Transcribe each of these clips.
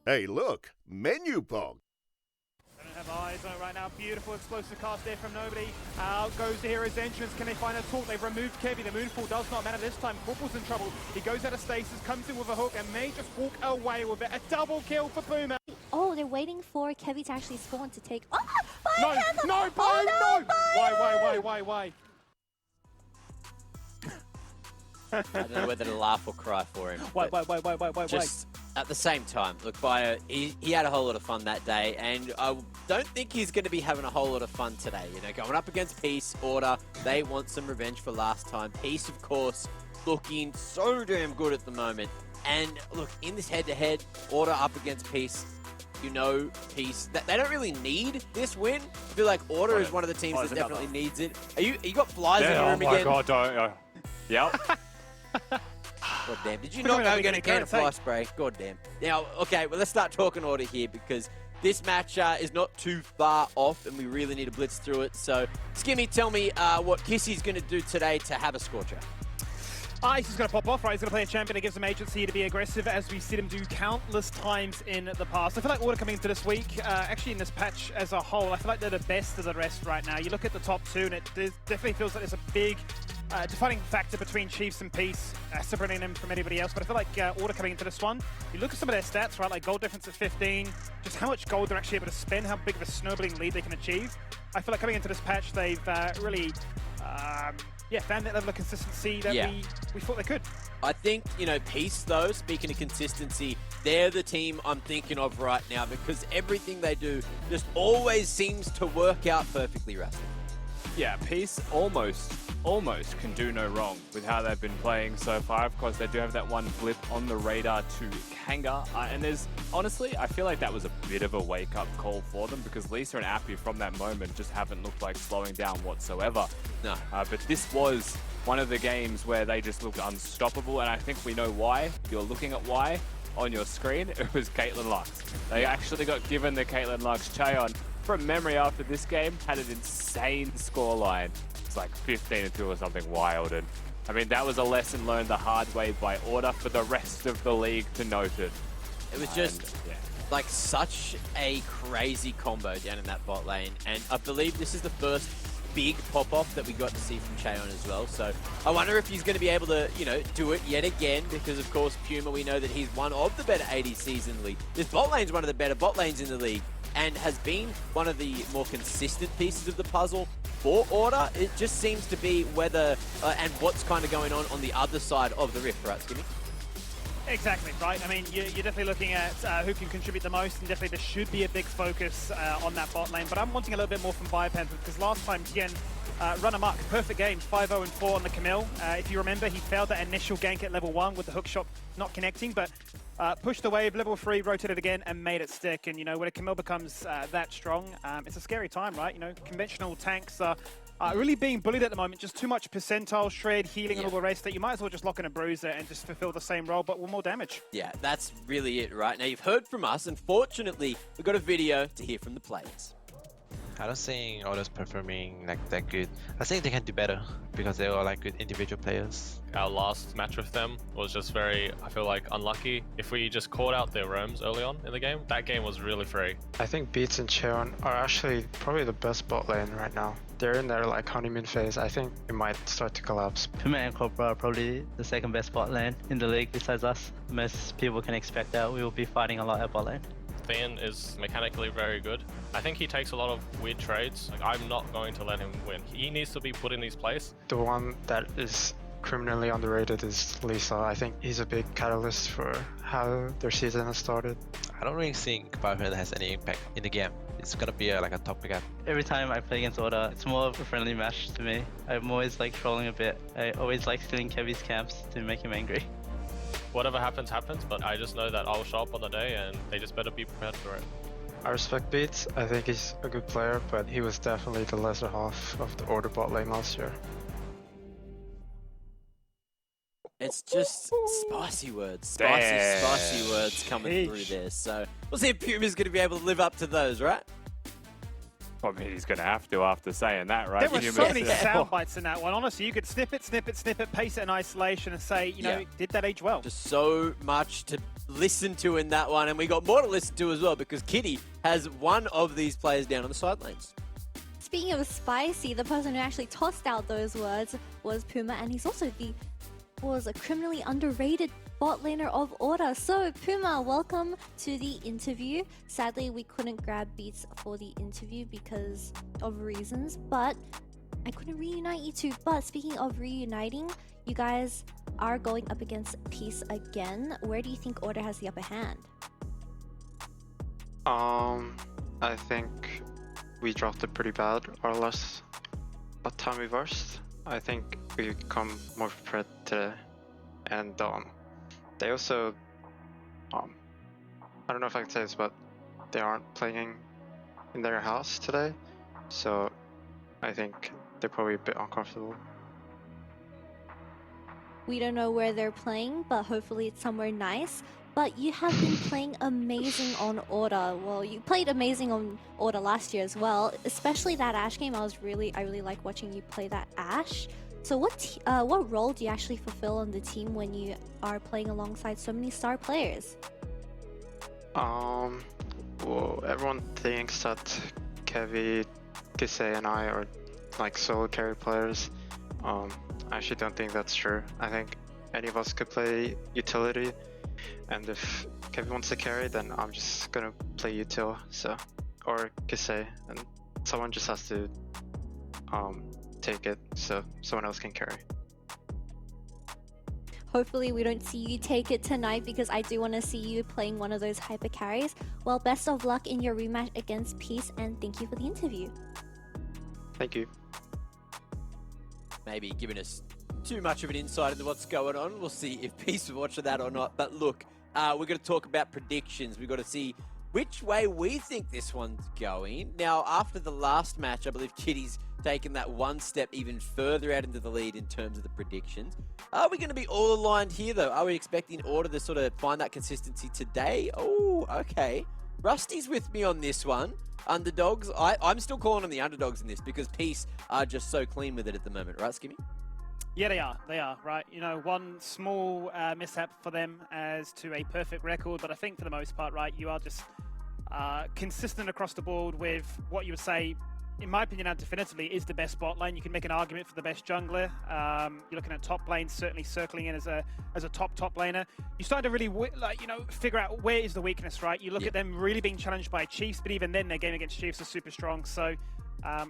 Hey, look, Menulog. Don't have eyes on it right now. Beautiful explosive cast there from nobody. Out goes the hero's entrance. Can they find a taunt? They've removed Kevy. The Moonfall does not matter this time. Corporal's in trouble. He goes out of stasis, comes in with a hook, and may just walk away with it. A double kill for Puma. Oh, they're waiting for Kevy to actually spawn to take. Oh, No, no, Boom, no! Why? I don't know whether to laugh or cry for him. Why? Just at the same time, look, Bio, he had a whole lot of fun that day, and I don't think he's going to be having a whole lot of fun today. You know, going up against Peace, Order, they want some revenge for last time. Peace, of course, looking so damn good at the moment. And look, in this head-to-head, Order up against Peace, you know, Peace, they don't really need this win. I feel like Order is one of the teams that definitely needs it. You got flies in your room again? Oh my god, yep. God damn, did you not know get a can of fly spray? God damn. Now, okay, well, let's start talking Order here because this match is not too far off and we really need to blitz through it. So, Skimmy, tell me what Kissy's going to do today to have a scorcher. He's just going to pop off, right? He's going to play a champion that gives him agency to be aggressive, as we've seen him do countless times in the past. I feel like Order coming into this week, actually in this patch as a whole, I feel like they're the best of the rest right now. You look at the top two, and it definitely feels like there's a big defining factor between Chiefs and Peace, separating them from anybody else. But I feel like Order coming into this one, you look at some of their stats, right? Like gold difference at 15, just how much gold they're actually able to spend, how big of a snowballing lead they can achieve. I feel like coming into this patch, they've really found that level of consistency that we thought they could. I think, you know, Peace, though, speaking of consistency, they're the team I'm thinking of right now because everything they do just always seems to work out perfectly, Rusty. Yeah, Peace almost can do no wrong with how they've been playing so far. Of course, they do have that one blip on the radar to Kanga. And there's, honestly, I feel like that was a bit of a wake-up call for them because Lisa and Appy from that moment just haven't looked like slowing down whatsoever. No. But this was one of the games where they just looked unstoppable, and I think we know why. If you're looking at why on your screen, it was Caitlyn Lux. They actually got given the Caitlyn Lux Chaeon. From memory, after this game, had an insane scoreline. It's like 15-2 or something wild. And I mean, that was a lesson learned the hard way by Order for the rest of the league to note it. It was just like such a crazy combo down in that bot lane. And I believe this is the first big pop-off that we got to see from Chaeon as well. So I wonder if he's going to be able to, you know, do it yet again because, of course, Puma, we know that he's one of the better ADCs in the league. This bot lane's one of the better bot lanes in the league and has been one of the more consistent pieces of the puzzle for Order. It just seems to be whether and what's kind of going on the other side of the rift, right, Skinny? Exactly, right? I mean, you're definitely looking at who can contribute the most, and definitely there should be a big focus on that bot lane. But I'm wanting a little bit more from Biopanther because last time, again, run amok, perfect game, 5-0-4 on the Camille. If you remember, he failed that initial gank at level 1 with the hookshot not connecting, but pushed the wave, level 3, rotated again, and made it stick. And, you know, when a Camille becomes that strong, it's a scary time, right? You know, conventional tanks are really being bullied at the moment. Just too much percentile, shred, healing, and all the rest that you might as well just lock in a bruiser and just fulfill the same role, but with more damage. Yeah, that's really it, right? Now, you've heard from us, and fortunately, we've got a video to hear from the players. I don't think Order's performing like that good. I think they can do better because they are like good individual players. Our last match with them was just very, I feel like, unlucky. If we just caught out their roams early on in the game, that game was really free. I think Beats and Chaeon are actually probably the best bot lane right now. They're in their like honeymoon phase. I think it might start to collapse. Puma and Cobra are probably the second best bot lane in the league besides us. Most people can expect that we will be fighting a lot at bot lane. Thean is mechanically very good. I think he takes a lot of weird trades. Like, I'm not going to let him win. He needs to be put in his place. The one that is criminally underrated is Lisa. I think he's a big catalyst for how their season has started. I don't really think Biopanther has any impact in the game. It's gonna be like a top gap. Every time I play against Order, it's more of a friendly match to me. I'm always like trolling a bit. I always like stealing Kevy's camps to make him angry. Whatever happens, happens, but I just know that I'll show up on the day and they just better be prepared for it. I respect Beats. I think he's a good player, but he was definitely the lesser half of the Order bot lane last year. It's just spicy words, spicy words coming through there. So we'll see if Puma's going to be able to live up to those, right? I mean, he's going to have to after saying that, right? There were so many sound bites in that one. Honestly, you could snip it, pace it in isolation and say, you know, did that age well? Just so much to listen to in that one, and we got more to listen to as well because Kitty has one of these players down on the sidelines. Speaking of spicy, the person who actually tossed out those words was Puma, and he's also was a criminally underrated bot laner of Order. So Puma, welcome to the interview. Sadly, we couldn't grab Beats for the interview because of reasons, but I couldn't reunite you two. But speaking of reuniting, you guys are going up against Peace again. Where do you think Order has the upper hand? I think we dropped it pretty bad our last time we versed. I think we come more prepared today, and they also I don't know if I can say this, but they aren't playing in their house today, so I think they're probably a bit uncomfortable. We don't know where they're playing, but hopefully it's somewhere nice. But you have been playing amazing on Order. Well, you played amazing on Order last year as well, especially that Ashe game. I really like watching you play that Ashe. So what role do you actually fulfill on the team when you are playing alongside so many star players? Well, everyone thinks that Kevi, Kisei, and I are like solo carry players. I actually don't think that's true. I think any of us could play utility, and if Kevi wants to carry, then I'm just gonna play util, or Kisei, and someone just has to take it so someone else can carry. Hopefully we don't see you take it tonight, because I do want to see you playing one of those hyper carries. Well, best of luck in your rematch against Peace, and thank you for the interview. Thank you. Maybe giving us too much of an insight into what's going on. We'll see if Peace will watch that or not. But look, we're going to talk about predictions. We've got to see which way we think this one's going. Now, after the last match, I believe Kitty's taken that one step even further out into the lead in terms of the predictions. Are we going to be all aligned here, though? Are we expecting Order to sort of find that consistency today? Oh, okay. Rusty's with me on this one. Underdogs. I'm still calling them the underdogs in this because Peace are just so clean with it at the moment, right, Skimmy? Yeah, they are, right? You know, one small mishap for them as to a perfect record, but I think for the most part, right, you are just consistent across the board with what you would say, in my opinion, now definitively is the best bot lane. You can make an argument for the best jungler. You're looking at top lane, certainly circling in as a top laner. You start to really figure out where is the weakness, right? You look at them really being challenged by Chiefs, but even then their game against Chiefs is super strong. So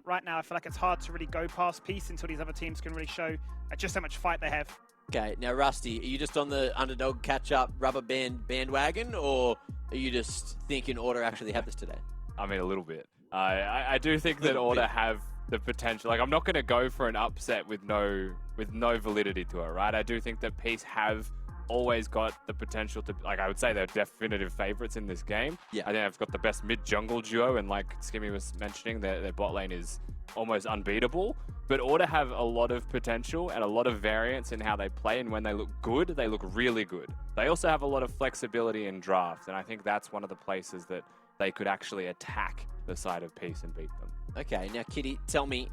right now I feel like it's hard to really go past Peace until these other teams can really show just how much fight they have. Okay, now Rusty, are you just on the underdog catch-up rubber band bandwagon, or are you just thinking Order actually have this today? I mean, a little bit. I do think that Order have the potential. Like, I'm not going to go for an upset with no validity to it, right? I do think that Peace have always got the potential to, like, I would say they're definitive favorites in this game. Yeah. I think they've got the best mid-jungle duo, and like Skimmy was mentioning, their bot lane is almost unbeatable. But Order have a lot of potential and a lot of variance in how they play, and when they look good, they look really good. They also have a lot of flexibility in draft, and I think that's one of the places that they could actually attack the side of Peace and beat them. Okay, now Kitty, tell me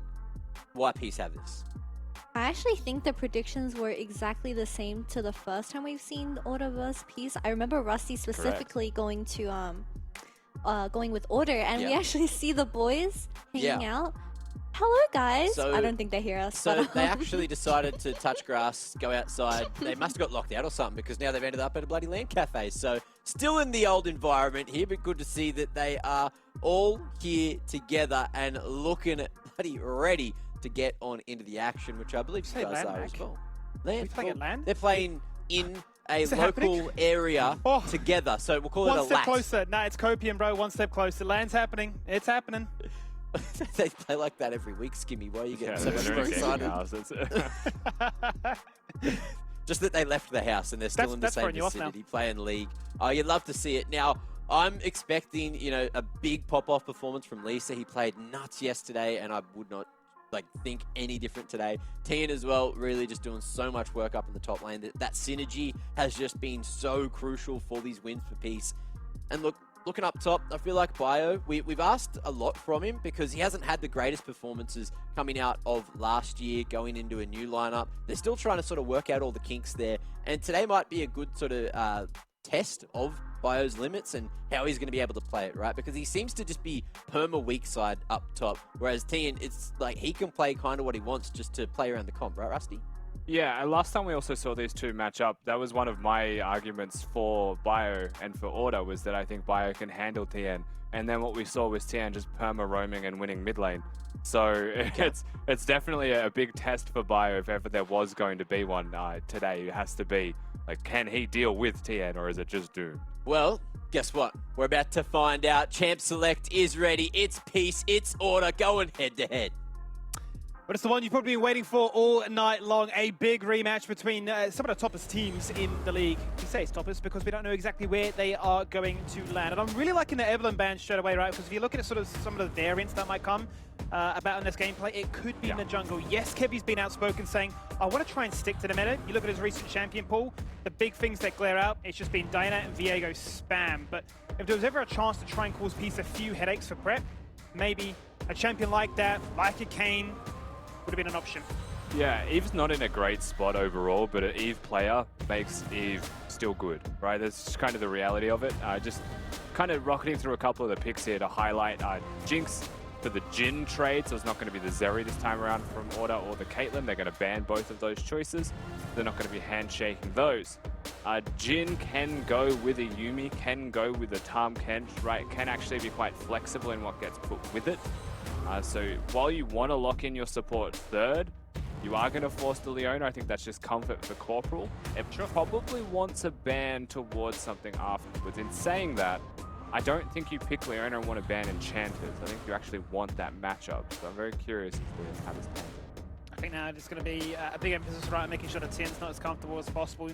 why Peace have this. I actually think the predictions were exactly the same to the first time we've seen Order vs Peace. I remember Rusty specifically going with Order, and we actually see the boys hanging out. Hello, guys. So, I don't think they hear us. So they actually decided to touch grass, go outside. They must have got locked out or something, because now they've ended up at a bloody LAN cafe. So still in the old environment here, but good to see that they are all here together and looking bloody ready to get on into the action, which I believe you guys are as well. Are we playing at LAN? They're playing in a local area together, so we'll call it a One step LAT. closer. Nah, it's copium, bro. One step closer. LAN's happening. It's happening. They play like that every week, Skimmy. Why are you getting so much more excited? Just that they left the house and they're still in the same vicinity playing League. Oh, you'd love to see it. Now, I'm expecting, a big pop-off performance from Lisa. He played nuts yesterday, and I would not think any different today. Tian as well, really just doing so much work up in the top lane. That synergy has just been so crucial for these wins for Peace. And look, looking up top, I feel like Bio, we've asked a lot from him because he hasn't had the greatest performances coming out of last year, going into a new lineup. They're still trying to sort of work out all the kinks there. And today might be a good sort of test of Bio's limits and how he's going to be able to play it, right? Because he seems to just be perma weak side up top, whereas Tien, it's like he can play kind of what he wants just to play around the comp, right, Rusty? Yeah, and last time we also saw these two match up, that was one of my arguments for Bio and for Order, was that I think Bio can handle Tien. And then what we saw was Tien just perma roaming and winning mid lane. So it's definitely a big test for Bio if ever there was going to be one today. It has to be, like, can he deal with Tien or is it just Doom? Well, guess what? We're about to find out. Champ Select is ready. It's Peace, it's Order, going head to head. But it's the one you've probably been waiting for all night long. A big rematch between some of the toppest teams in the league. We say it's toppest because we don't know exactly where they are going to land. And I'm really liking the Evelyn ban straight away, right? Because if you look at sort of some of the variants that might come about in this gameplay, it could be in the jungle. Yes, Kevy's been outspoken saying, I want to try and stick to the meta. You look at his recent champion pool, the big things that glare out, it's just been Dyna and Viego spam. But if there was ever a chance to try and cause Peace a few headaches for prep, maybe a champion like that, like a Kayn, would have been an option. Yeah, Eve's not in a great spot overall, but an Eve player makes Eve still good, right? That's just kind of the reality of it. Just kind of rocketing through a couple of the picks here to highlight Jinx for the Jhin trade, so it's not going to be the Zeri this time around from Order or the Caitlyn. They're going to ban both of those choices. They're not going to be handshaking those. Jhin can go with a Yuumi, can go with a Tahm Kench, right? Can actually be quite flexible in what gets put with it. So while you want to lock in your support third, you are going to force the Leona. I think that's just comfort for Corporal. It probably wants a ban towards something afterwards. In saying that, I don't think you pick Leona and want to ban Enchanters. I think you actually want that matchup. So I'm very curious as to how this plays. I think now it's going to be a big emphasis right on making sure that Tien's not as comfortable as possible.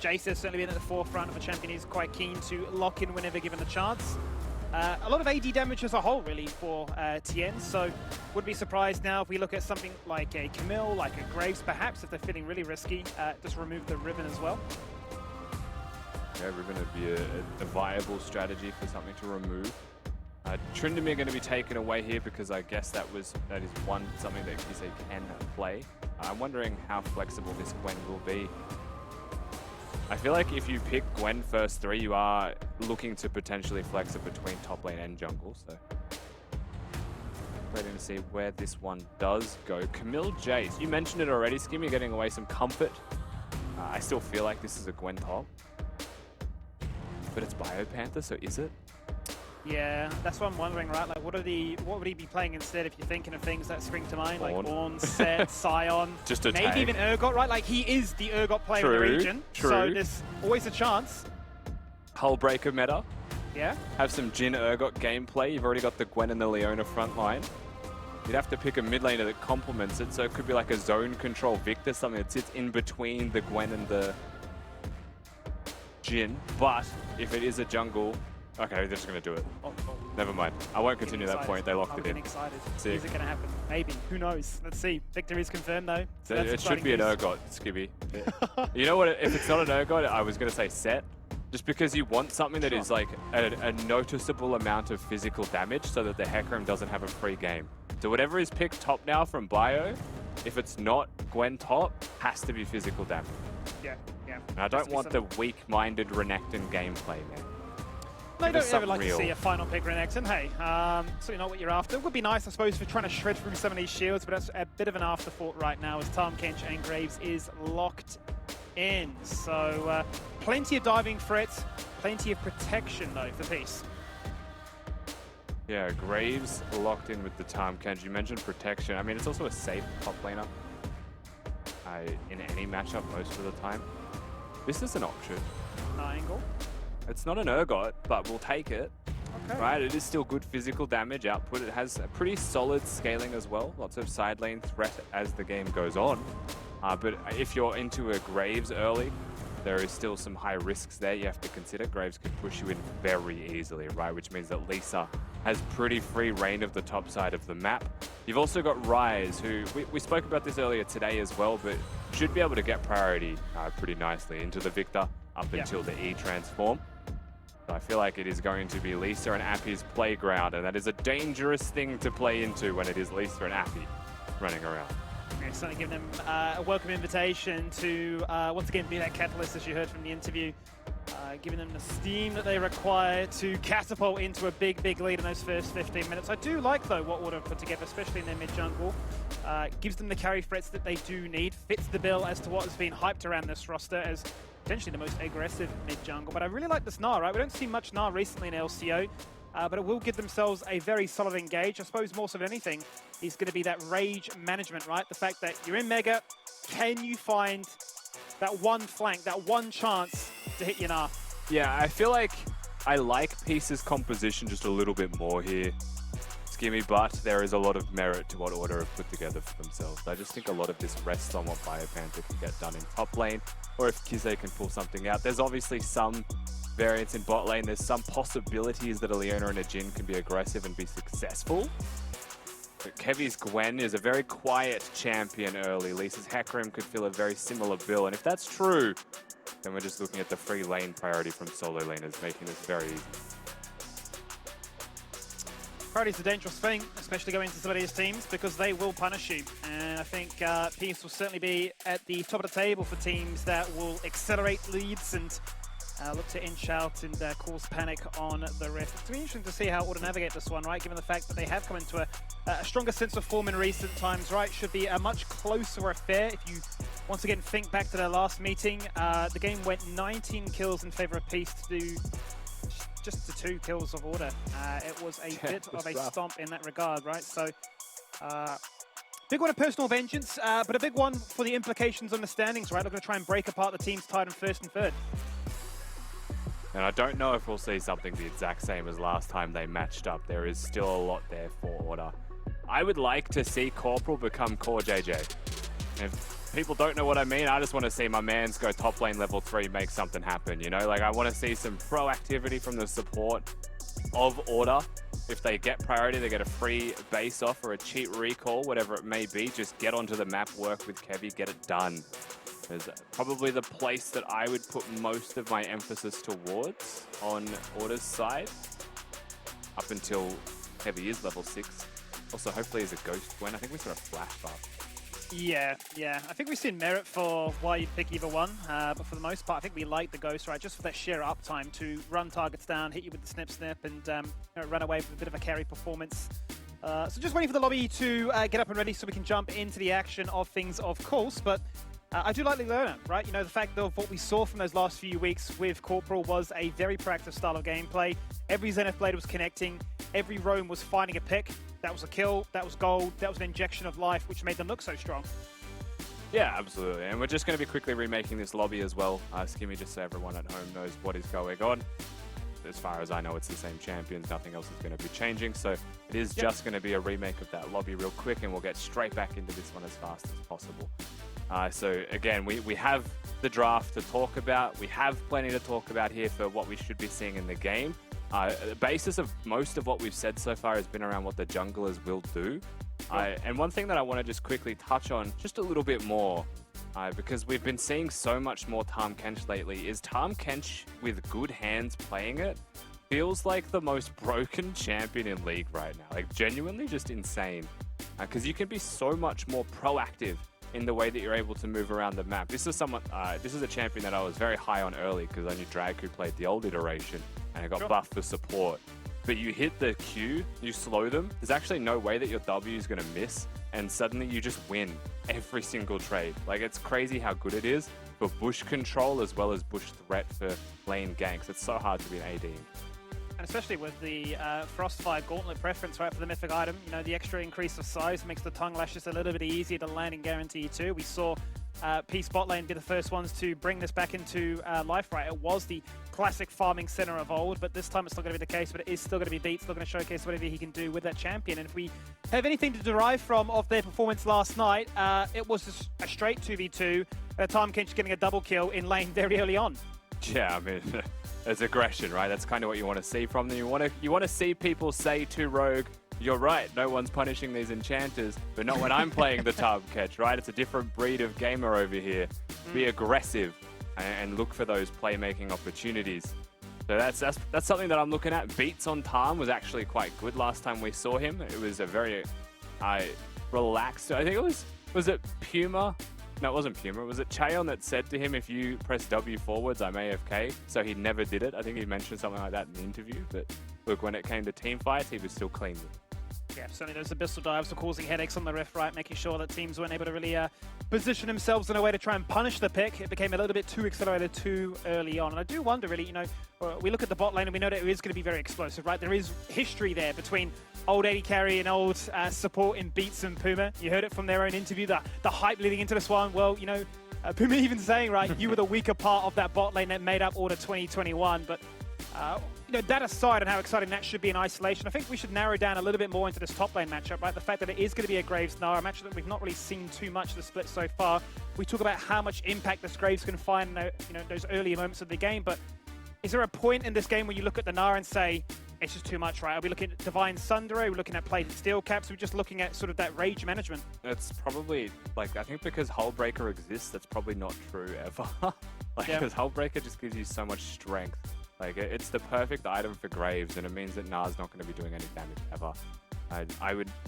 Jace has certainly been at the forefront of a champion he's quite keen to lock in whenever given the chance. A lot of AD damage as a whole, really, for Tien, so wouldn't be surprised now if we look at something like a Camille, like a Graves, perhaps, if they're feeling really risky, just remove the Riven as well. Yeah, Riven would be a viable strategy for something to remove. Tryndamere going to be taken away here because I guess that is something that Kisei can play. I'm wondering how flexible this Gwen will be. I feel like if you pick Gwen first 3, you are looking to potentially flex it between top lane and jungle, so waiting to see where this one does go. Camille Jace, you mentioned it already, Skimmy getting away some comfort. I still feel like this is a Gwen top, but it's Bio Panther, so is it? Yeah, that's what I'm wondering, right? Like, what would he be playing instead if you're thinking of things that spring to mind, like Ornn, Set, Sion, just a maybe tag. Even Urgot, right? Like, he is the Urgot player in the region, so there's always a chance. Hullbreaker meta. Yeah. Have some Jhin Urgot gameplay. You've already got the Gwen and the Leona front line. You'd have to pick a mid laner that complements it, so it could be like a zone control Victor, something that sits in between the Gwen and the Jhin. But if it is a jungle, okay, they're just going to do it. Never mind. I won't continue that point. They locked it in. Excited. Sick. Is it going to happen? Maybe. Who knows? Let's see. Victory is confirmed, though. So it should be an Urgot, Skibby. You know what? If it's not an Urgot, I was going to say Set. Just because you want something that is like a noticeable amount of physical damage so that the Hecarim doesn't have a free game. So whatever is picked top now from Bio, if it's not Gwen top, has to be physical damage. Yeah. And I don't want the weak-minded Renekton gameplay, man. No, you don't ever like to see a final pick Renekton. Hey, certainly not what you're after. It would be nice, I suppose, for trying to shred through some of these shields, but that's a bit of an afterthought right now as Tahm Kench and Graves is locked in. So plenty of diving threats, plenty of protection, though, for Peace. Yeah, Graves locked in with the Tahm Kench. You mentioned protection. I mean, it's also a safe top laner in any matchup most of the time. This is an option. Angle. It's not an Urgot, but we'll take it. Okay. Right, it is still good physical damage output. It has a pretty solid scaling as well. Lots of side lane threat as the game goes on. But if you're into a Graves early, there is still some high risks there you have to consider. Graves could push you in very easily, right? Which means that Lisa has pretty free reign of the top side of the map. You've also got Ryze, who we spoke about this earlier today as well, but should be able to get priority pretty nicely into the Victor up until the E transform. So I feel like it is going to be Lisa and Appy's playground, and that is a dangerous thing to play into when it is Lisa and Appy running around. Yeah, certainly giving them a welcome invitation to once again be that catalyst, as you heard from the interview. giving them the steam that they require to catapult into a big lead in those first 15 minutes. I do like, though, what Order have put together, especially in their mid-jungle. Gives them the carry threats that they do need, fits the bill as to what has been hyped around this roster as potentially the most aggressive mid-jungle. But I really like this Gnar, right? We don't see much Gnar recently in LCO, but it will give themselves a very solid engage. I suppose more so than anything is going to be that rage management, right? The fact that you're in Mega, can you find that one flank, that one chance to hit your Gnar? Yeah, I feel like I like Peace's composition just a little bit more here, Skimmy, but there is a lot of merit to what Order have put together for themselves. I just think a lot of this rests on what Biopanther can get done in top lane, or if Kizé can pull something out. There's obviously some variance in bot lane. There's some possibilities that a Leona and a Jhin can be aggressive and be successful. But Kevy's Gwen is a very quiet champion early. Lisa's Hecarim could fill a very similar bill, and if that's true, then we're just looking at the free lane priority from solo laners, making this very easy. Priority is a dangerous thing, especially going into some of these teams, because they will punish you. And I think Peace will certainly be at the top of the table for teams that will accelerate leads and look to inch out and cause panic on the ref. It's going to be interesting to see how Order navigate this one, right? Given the fact that they have come into a stronger sense of form in recent times, right? Should be a much closer affair. If you once again think back to their last meeting, the game went 19 kills in favor of Peace to do just the 2 kills of Order. It was a bit of a stomp in that regard, right? So, big one of personal vengeance, but a big one for the implications on the standings, right? They're going to try and break apart the teams tied in first and third. And I don't know if we'll see something the exact same as last time they matched up. There is still a lot there for Order. I would like to see Corporal become Core JJ. If people don't know what I mean, I just want to see my mans go top lane level 3, make something happen, you know? Like, I want to see some proactivity from the support of Order. If they get priority, they get a free base off or a cheat recall, whatever it may be. Just get onto the map, work with Kevy, get it done. Is probably the place that I would put most of my emphasis towards on Order's side. Up until Heavy is level 6. Also, hopefully he's a Ghost Gwen. I think we saw a flash buff. Yeah. I think we've seen merit for why you'd pick either one, but for the most part, I think we like the Ghost, right? Just for that sheer uptime to run targets down, hit you with the snip, and run away with a bit of a carry performance. So just waiting for the lobby to get up and ready so we can jump into the action of things, of course, but I do like Leona, right? You know, the fact of what we saw from those last few weeks with Corporal was a very proactive style of gameplay. Every Zenith Blade was connecting. Every roam was finding a pick. That was a kill. That was gold. That was an injection of life, which made them look so strong. Yeah, absolutely. And we're just going to be quickly remaking this lobby as well. Skimmy, just so everyone at home knows what is going on. As far as I know, it's the same champions. Nothing else is going to be changing. So it is just going to be a remake of that lobby real quick, and we'll get straight back into this one as fast as possible. So again, we have the draft to talk about. We have plenty to talk about here for what we should be seeing in the game. The basis of most of what we've said so far has been around what the junglers will do. And one thing that I want to just quickly touch on just a little bit more, because we've been seeing so much more Tahm Kench lately, is Tahm Kench with good hands playing it feels like the most broken champion in League right now. Like, genuinely just insane. Because you can be so much more proactive in the way that you're able to move around the map. This is a champion that I was very high on early because I knew Dragu played the old iteration and it got buffed for support. But you hit the Q, you slow them, there's actually no way that your W is going to miss, and suddenly you just win every single trade. Like, it's crazy how good it is for bush control as well as bush threat for lane ganks. It's so hard to be an AD. And especially with the Frostfire Gauntlet preference, right, for the mythic item, you know, the extra increase of size makes the tongue lash just a little bit easier to land and guarantee too. We saw Peace bot lane be the first ones to bring this back into life, right? It was the classic farming center of old, but this time it's not going to be the case, but it is still going to be beat, still going to showcase whatever he can do with that champion. And if we have anything to derive from of their performance last night, it was just a straight 2v2, Tahm Kench getting a double kill in lane very early on. Yeah, I mean, there's aggression, right? That's kind of what you want to see from them. You want to see people say to Rogue, you're right, no one's punishing these enchanters, but not when I'm playing the Tahm Kench, right? It's a different breed of gamer over here. Be aggressive and look for those playmaking opportunities. So that's something that I'm looking at. Beats on Tahm was actually quite good last time we saw him. It was a very relaxed, I think it was it Puma No, it wasn't Puma. Was it Chaeyon that said to him, if you press W forwards, I'm AFK? So he never did it. I think he mentioned something like that in the interview. But look, when it came to team fights, he was still clean with it. Yeah, certainly those abyssal dives were causing headaches on the ref, right? Making sure that teams weren't able to really position themselves in a way to try and punish the pick. It became a little bit too accelerated too early on. And I do wonder, really, you know, we look at the bot lane and we know that it is going to be very explosive, right? There is history there between old AD carry and old support in Beats and Puma. You heard it from their own interview, the hype leading into this one. Well, you know, Puma even saying, right, you were the weaker part of that bot lane that made up Order 2021. But you know, that aside and how exciting that should be in isolation, I think we should narrow down a little bit more into this top lane matchup, right? The fact that it is going to be a Graves-Nara, a matchup that we've not really seen too much of the split so far. We talk about how much impact this Graves can find in you know, those early moments of the game, but is there a point in this game where you look at the Nara and say, it's just too much, right? Are we looking at Divine Sunder? Are we looking at plated steel caps? Are we just looking at sort of that rage management? It's probably, like, I think because Hullbreaker exists, that's probably not true ever. Because Hullbreaker just gives you so much strength. Like, it's the perfect item for Graves, and it means that Na's not going to be doing any damage ever.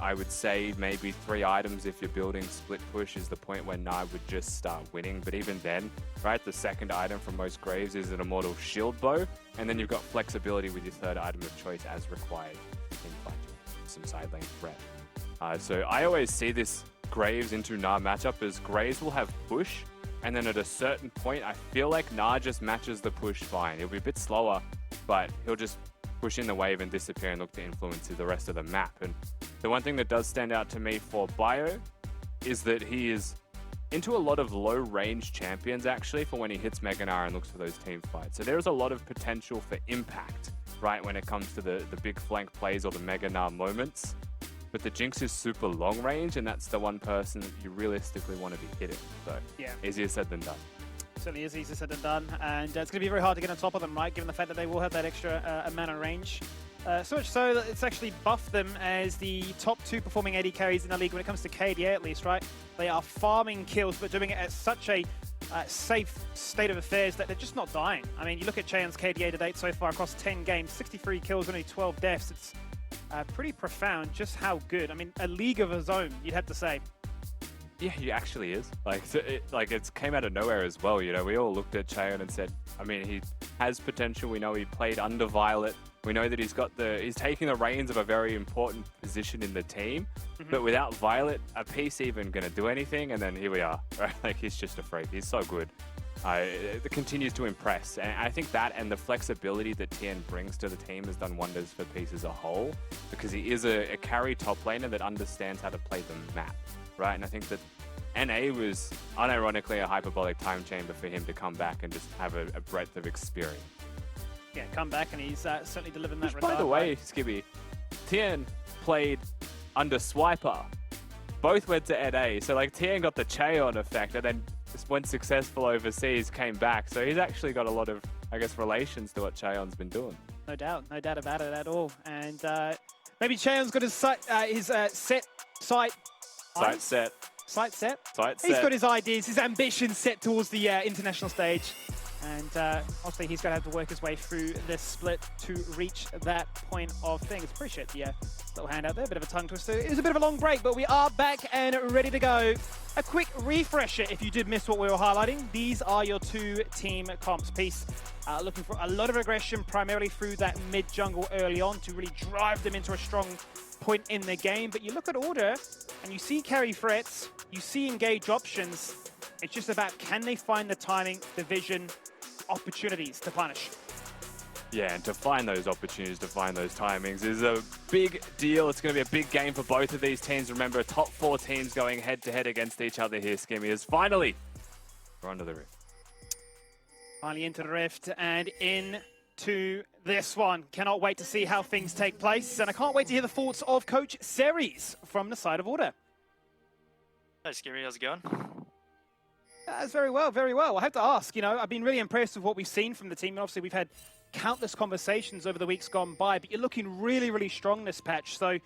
I would say maybe 3 items if you're building split push is the point where Na would just start winning. But even then, right, the second item from most Graves is an Immortal Shield Bow, and then you've got flexibility with your third item of choice as required in fight some side lane threat. So I always see this Graves into Na matchup as Graves will have push, and then at a certain point, I feel like Na just matches the push fine. He'll be a bit slower, but he'll just push in the wave and disappear and look to influence the rest of the map. And the one thing that does stand out to me for Bio is that he is into a lot of low-range champions, actually, for when he hits Mega Nara and looks for those team fights. So there's a lot of potential for impact, right, when it comes to the big flank plays or the Mega Nara moments. But the Jinx is super long range, and that's the one person that you realistically want to be hitting. So, yeah, easier said than done. Certainly is easier said than done, and it's going to be very hard to get on top of them, right, given the fact that they will have that extra amount of range. So much so that it's actually buffed them as the top 2 performing AD carries in the league when it comes to KDA, at least, right? They are farming kills, but doing it at such a safe state of affairs that they're just not dying. I mean, you look at Chaeon's KDA to date so far across 10 games, 63 kills, only 12 deaths. It's pretty profound just how good. I mean, a league of his own, you'd have to say. Yeah, he actually is. Like, it came out of nowhere as well, you know. We all looked at Chaeyon and said, I mean, he has potential. We know he played under Violet. We know that he's taking the reins of a very important position in the team. But without Violet, a piece even going to do anything? And then here we are, right? Like, he's just a freak. He's so good. It continues to impress. And I think that and the flexibility that Tien brings to the team has done wonders for Peace as a whole, because he is a carry top laner that understands how to play the map, right? And I think that NA was unironically a hyperbolic time chamber for him to come back and just have a breadth of experience. Yeah, come back, and he's certainly delivered in that Which, regard. by the way, Skibby, Tien played under Swiper. Both went to NA, so like Tien got the Chaeyon effect, and then just went successful overseas, came back. So he's actually got a lot of, I guess, relations to what Chaeon's been doing. No doubt about it at all. And maybe Chaeon's got his set. He's got his ideas, his ambitions set towards the international stage. And obviously he's going to have to work his way through this split to reach that point of things. Appreciate the little hand out there, bit of a tongue twister. It was a bit of a long break, but we are back and ready to go. A quick refresher if you did miss what we were highlighting. These are your 2 team comps. Peace looking for a lot of aggression, primarily through that mid-jungle early on to really drive them into a strong point in the game. But you look at Order and you see carry threats, you see engage options. It's just about, can they find the timing, the vision, opportunities to punish? Yeah, and to find those opportunities, to find those timings is a big deal. It's going to be a big game for both of these teams. Remember, top 4 teams going head-to-head against each other here, Skimmy, is finally we're under the rift. Finally into the rift and into this one. Cannot wait to see how things take place, and I can't wait to hear the thoughts of Coach Ceres from the side of Order. Hi, Skimmy, how's it going? That's very well, very well. I have to ask, you know, I've been really impressed with what we've seen from the team. And obviously, we've had countless conversations over the weeks gone by, but you're looking really, really strong this patch. So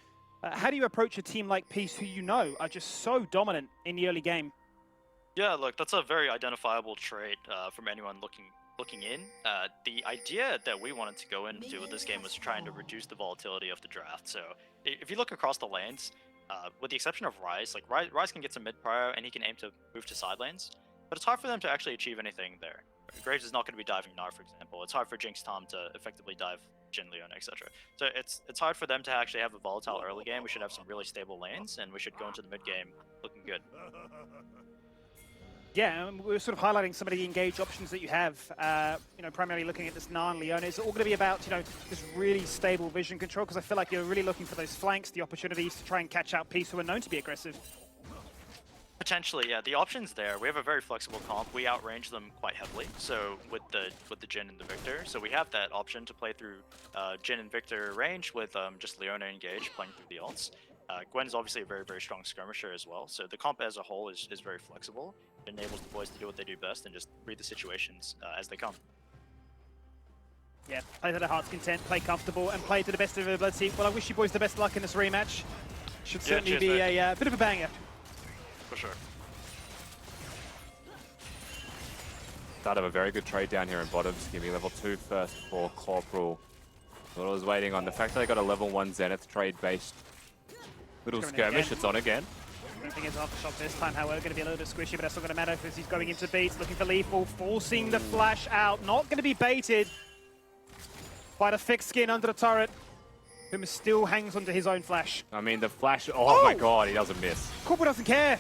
how do you approach a team like Peace, who you know are just so dominant in the early game? Yeah, look, that's a very identifiable trait from anyone looking in. The idea that we wanted to go into with this game was trying to reduce the volatility of the draft. So if you look across the lanes, with the exception of Rise. Like Rise can get some mid prio and he can aim to move to side lanes, but it's hard for them to actually achieve anything there. Graves is not going to be diving Gnar, for example. It's hard for Jinx Tom to effectively dive Jin, Leona, etc. So it's hard for them to actually have a volatile early game. We should have some really stable lanes, and we should go into the mid game looking good. Yeah, we're sort of highlighting some of the engage options that you have. Primarily looking at this Narn Leona. Is it all going to be about, this really stable vision control? Because I feel like you're really looking for those flanks, the opportunities to try and catch out Peace, who are known to be aggressive. Potentially, yeah. The options there. We have a very flexible comp. We outrange them quite heavily. So with the Jhin and the Victor, so we have that option to play through Jhin and Victor range with just Leona engaged, playing through the ults. Gwen's obviously a very, very strong skirmisher as well. So the comp as a whole is very flexible. It enables the boys to do what they do best and just read the situations as they come. Yeah, play to their heart's content, play comfortable, and play to the best of their ability. Well, I wish you boys the best of luck in this rematch. Should certainly be a bit of a banger. For sure. Start of a very good trade down here in bottom. Skimmy level 2 first for Corporal. What I was waiting on, the fact that they got a level 1 Zenith trade based little skirmish, it's on again. I think it's off the shot this time, however, going to be a little bit squishy, but that's not going to matter because he's going into beats, looking for lethal, forcing the flash out, not going to be baited by the thick skin under the turret. Puma still hangs onto his own flash. I mean, the flash, oh my god, he doesn't miss. Corporal doesn't care.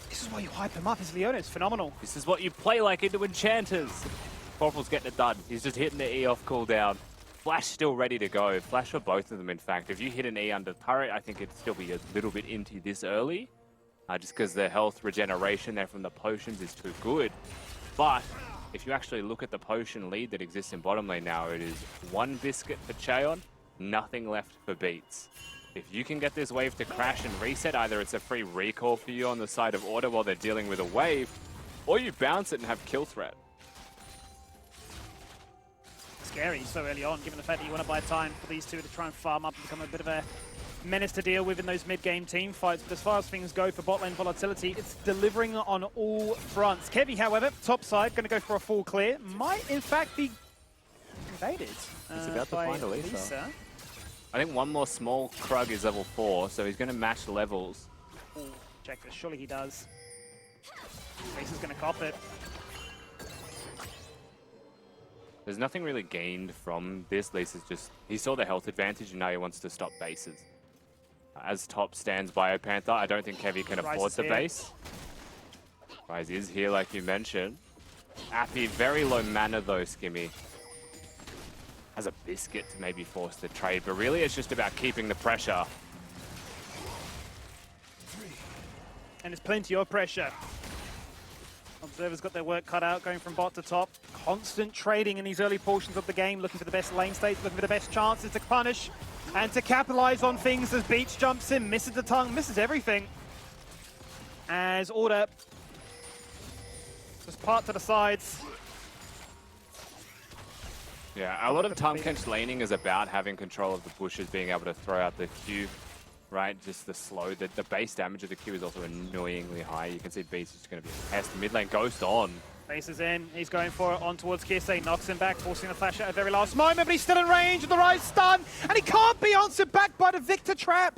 This is why you hype him up. His Leona is phenomenal. This is what you play like into Enchanters. Corporal's getting it done. He's just hitting the E off cooldown. Flash still ready to go. Flash for both of them, in fact. If you hit an E under turret, I think it'd still be a little bit into this early. Just because the health regeneration there from the potions is too good. But if you actually look at the potion lead that exists in bottom lane now, it is 1 biscuit for Cheon, nothing left for Beats. If you can get this wave to crash and reset, either it's a free recall for you on the side of Order while they're dealing with a wave, or you bounce it and have kill threat. Scary so early on, given the fact that you want to buy time for these two to try and farm up and become a bit of a menace to deal with in those mid-game team fights. But as far as things go for bot lane volatility, it's delivering on all fronts. Kevy, however, top side, going to go for a full clear. Might, in fact, be invaded He's about to by find Elisa. Lisa. I think one more small Krug is level 4, so he's going to match levels. Ooh, check this. Surely he does. Lisa's going to cop it. There's nothing really gained from this. Lisa's just, he saw the health advantage and now he wants to stop bases. As top stands Biopanther, I don't think Kevy can afford the base. Rise is here like you mentioned. Appy, very low mana though, Skimmy. Has a biscuit to maybe force the trade, but really it's just about keeping the pressure. And there's plenty of pressure. Observer's got their work cut out, going from bot to top. Constant trading in these early portions of the game, looking for the best lane states, looking for the best chances to punish and to capitalize on things as Beach jumps in, misses the tongue, misses everything. As Order just part to the sides. Yeah, a lot of Tahm-Kench laning is about having control of the bushes, being able to throw out the Q, right? Just the slow, the base damage of the Q is also annoyingly high. You can see Beast is going to be a pest. Mid lane Ghost on. Base is in, he's going for it on towards Kisei, knocks him back, forcing the flash at the very last moment, but he's still in range of the Rise stun, and he can't be answered back by the Victor trap.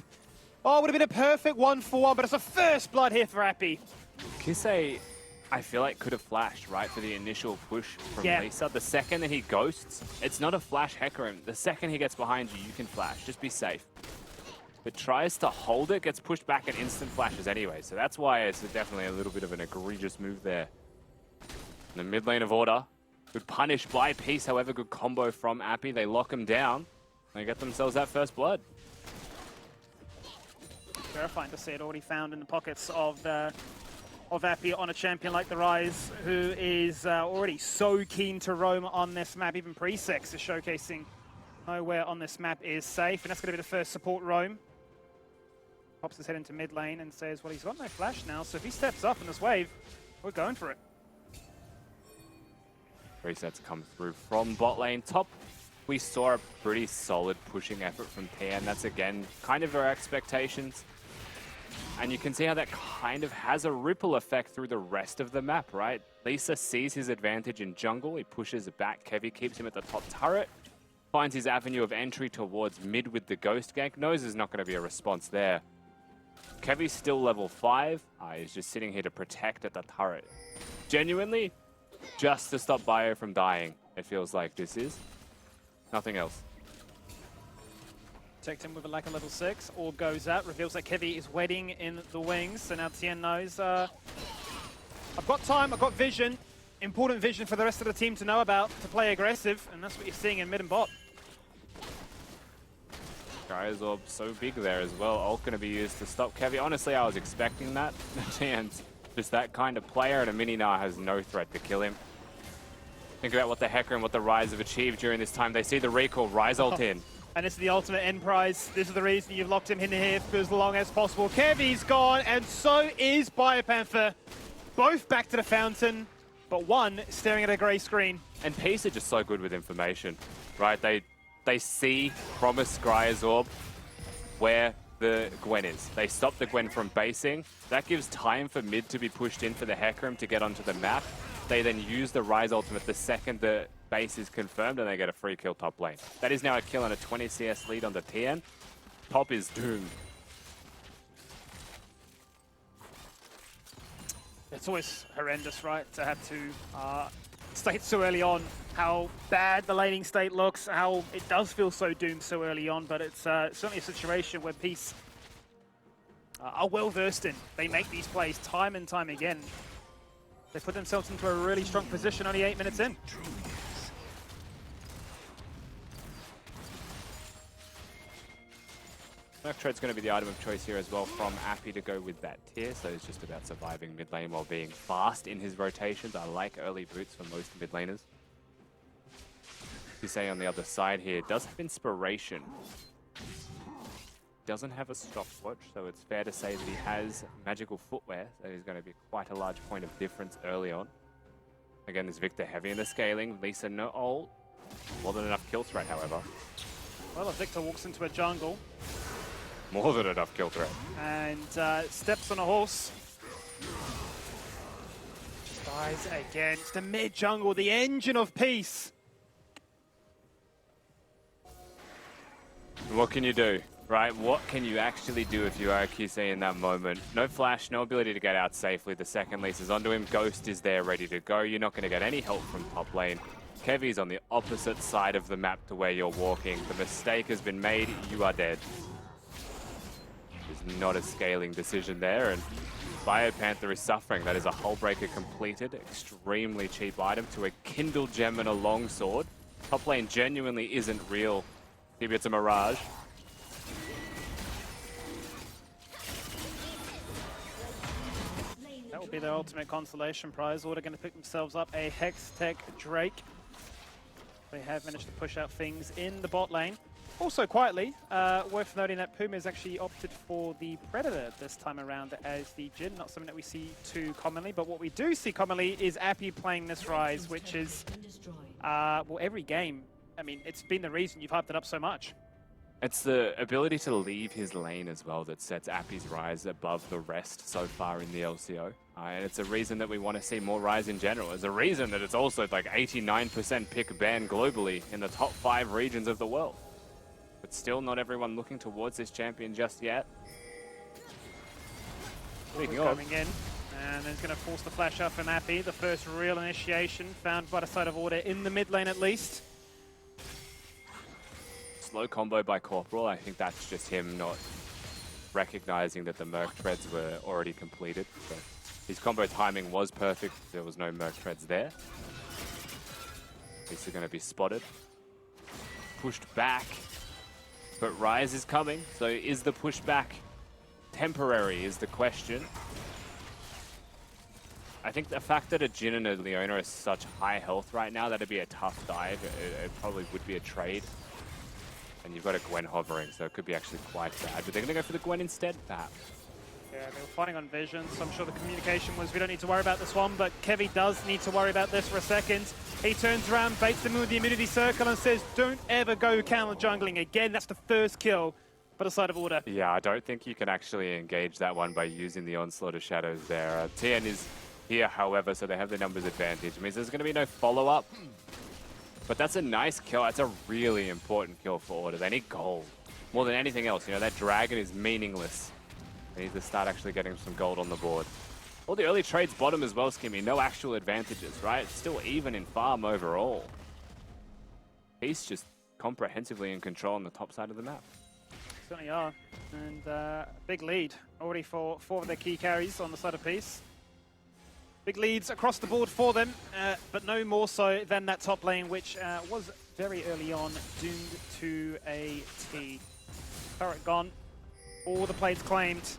Oh, it would have been a perfect 1-for-1, but it's a first blood here for Appy. Kisei, I feel like could have flashed, right, for the initial push from Lisa. The second that he ghosts, it's not a flash hecker him. The second he gets behind you, you can flash. Just be safe. But tries to hold it, gets pushed back and instant flashes anyway. So that's why it's definitely a little bit of an egregious move there. In the mid lane of Order, good punish by Peace, however, good combo from Appy. They lock him down. They get themselves that first blood. Verifying to see it already found in the pockets of Appy on a champion like the Rise, who is already so keen to roam on this map. Even Pre-Sex is showcasing nowhere on this map is safe, and that's going to be the first support roam. Pops his head into mid lane and says, well, he's got no flash now, so if he steps up in this wave, we're going for it. Resets come through from bot lane. Top, we saw a pretty solid pushing effort from PN. That's, again, kind of our expectations. And you can see how that kind of has a ripple effect through the rest of the map, right? Lisa sees his advantage in jungle. He pushes it back. Kevy keeps him at the top turret. Finds his avenue of entry towards mid with the Ghost gank. Knows there's not going to be a response there. Kevy's still level 5. He's just sitting here to protect at the turret. Genuinely, just to stop Bio from dying, it feels like this is. Nothing else. Protect him with a lack of level 6. Orb goes out, reveals that Kevy is waiting in the wings. So now Tien knows, I've got time, I've got vision. Important vision for the rest of the team to know about, to play aggressive. And that's what you're seeing in mid and bot. Guy's Orb so big there as well. Ult going to be used to stop Kevy. Honestly, I was expecting that. Tien's just that kind of player, and a Mini-Gnar has no threat to kill him. Think about what the Hecker and what the Rise have achieved during this time. They see the recall, Rise ult in. And this is the ultimate end prize. This is the reason you've locked him in here for as long as possible. Kevy's gone, and so is Biopanther. Both back to the fountain, but one staring at a grey screen. And Peace are just so good with information, right? They see from a Scryer's Orb where the Gwen is. They stop the Gwen from basing. That gives time for mid to be pushed in for the Hecarim to get onto the map. They then use the Rise ultimate the second the base is confirmed, and they get a free kill top lane. That is now a kill and a 20 CS lead on the Tien. Top is doomed. It's always horrendous, right, to have to state so early on how bad the laning state looks, how it does feel so doomed so early on, but it's certainly a situation where Peace are well versed in. They make these plays time and time again. They put themselves into a really strong position only 8 minutes in. Merc Tread's going to be the item of choice here as well from Appy to go with that tier, so it's just about surviving mid lane while being fast in his rotations. I like early boots for most mid laners. You say on the other side here, does have inspiration. Doesn't have a stopwatch, so it's fair to say that he has magical footwear, so he's going to be quite a large point of difference early on. Again, there's Victor heavy in the scaling. Lisa no ult. More than enough kill threat, however. Well, if Victor walks into a jungle More than enough kill threat. and steps on a horse, just dies again. It's the mid jungle, the engine of Peace. What can you do, right? What can you actually do if you are a QC in that moment? No flash, no ability to get out safely. The second Lisa's onto him. Ghost is there ready to go. You're not going to get any help from top lane. Kevy's on the opposite side of the map to where you're walking. The mistake has been made. You are dead. There's not a scaling decision there, and Biopanther is suffering. That is a Hull Breaker completed. Extremely cheap item to a Kindle Gem and a Longsword. Top lane genuinely isn't real. Maybe it's a mirage. That will be their ultimate consolation prize. Order going to pick themselves up a Hextech Drake. They have managed to push out things in the bot lane. Also quietly, worth noting that Puma has actually opted for the Predator this time around as the Jhin. Not something that we see too commonly, but what we do see commonly is Appy playing this Rise, which is, well, every game. I mean, it's been the reason you've hyped it up so much. It's the ability to leave his lane as well that sets Appy's Rise above the rest so far in the LCO. And it's a reason that we want to see more Rise in general. It's a reason that it's also like 89% pick ban globally in the top 5 regions of the world. But still not everyone looking towards this champion just yet. Speaking of, Coming in, and he's going to force the flash up from Appy. The first real initiation found by the side of Order in the mid lane at least. slow combo by Corporal. I think that's just him not recognizing that the Merc Treads were already completed. So his combo timing was perfect. There was no Merc Treads there. These are going to be spotted. Pushed back. But Rise is coming. So is the pushback temporary is the question. I think the fact that a Jhin and a Leona are such high health right now, that'd be a tough dive. It probably would be a trade. And you've got a Gwen hovering, so it could be actually quite bad. But they're going to go for the Gwen instead, perhaps. Yeah, they were fighting on vision, so I'm sure the communication was, we don't need to worry about this one, but Kevy does need to worry about this for a second. He turns around, baits them with the immunity circle and says, don't ever go counter jungling again. That's the first kill by the side of Order. Yeah, I don't think you can actually engage that one by using the Onslaught of Shadows there. TN is here, however, so they have the numbers advantage. It means there's going to be no follow-up. But that's a nice kill. That's a really important kill for Order. They need gold. More than anything else, you know, that dragon is meaningless They need to start actually getting some gold on the board. All the early trades bottom as well, Skimmy. No actual advantages, right? Still even in farm overall. Peace just comprehensively in control on the top side of the map. Certainly are. And big lead already for 4 of their key carries on the side of Peace. Big leads across the board for them, but no more so than that top lane, which was very early on doomed to a T. Turret gone, all the plates claimed.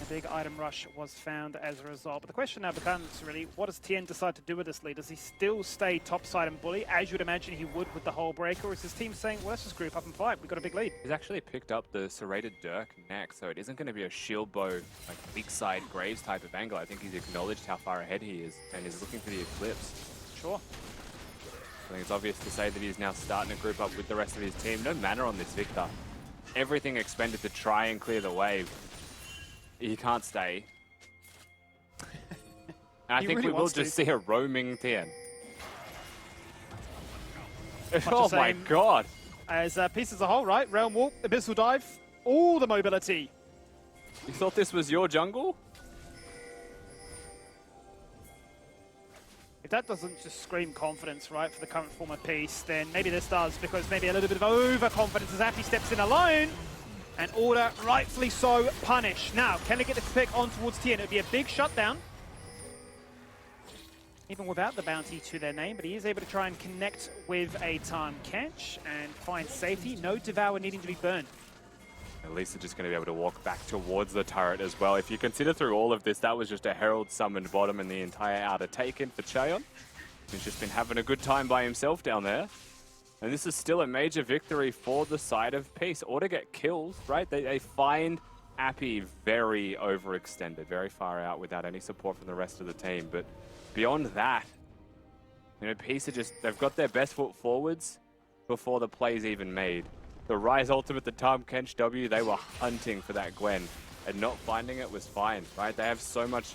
A big item rush was found as a result. But the question now becomes really, what does TN decide to do with this lead? Does he still stay topside and bully, as you would imagine he would with the whole break? Or is his team saying, well, let's just group up and fight, we've got a big lead? He's actually picked up the serrated Dirk next, so it isn't going to be a shield bow, like big side Graves type of angle. I think he's acknowledged how far ahead he is, and is looking for the Eclipse. Sure. I think it's obvious to say that he's now starting to group up with the rest of his team. No mana on this Victor. Everything expended to try and clear the wave. He can't stay. I think really we will just see a roaming TN. Oh my god! As Peace as a whole, right? Realm Walk, Abyssal Dive, all the mobility. You thought this was your jungle? If that doesn't just scream confidence, right, for the current form of Peace, then maybe this does, because maybe a little bit of overconfidence as Appy steps in alone. And Order, rightfully so, punish. Now, can they get the pick on towards TN? It would be a big shutdown. Even without the bounty to their name, but he is able to try and connect with a time catch and find safety. No Devour needing to be burned. At least they're just going to be able to walk back towards the turret as well. If you consider through all of this, that was just a Herald summoned bottom and the entire outer taken for Cheon. He's just been having a good time by himself down there. And this is still a major victory for the side of Peace. Order get kills, right? They find Appy very overextended, very far out without any support from the rest of the team. But beyond that, you know, Peace are just, they've got their best foot forwards before the play's even made. The Rise ultimate, the Tahm Kench W, they were hunting for that Gwen, and not finding it was fine, right? They have so much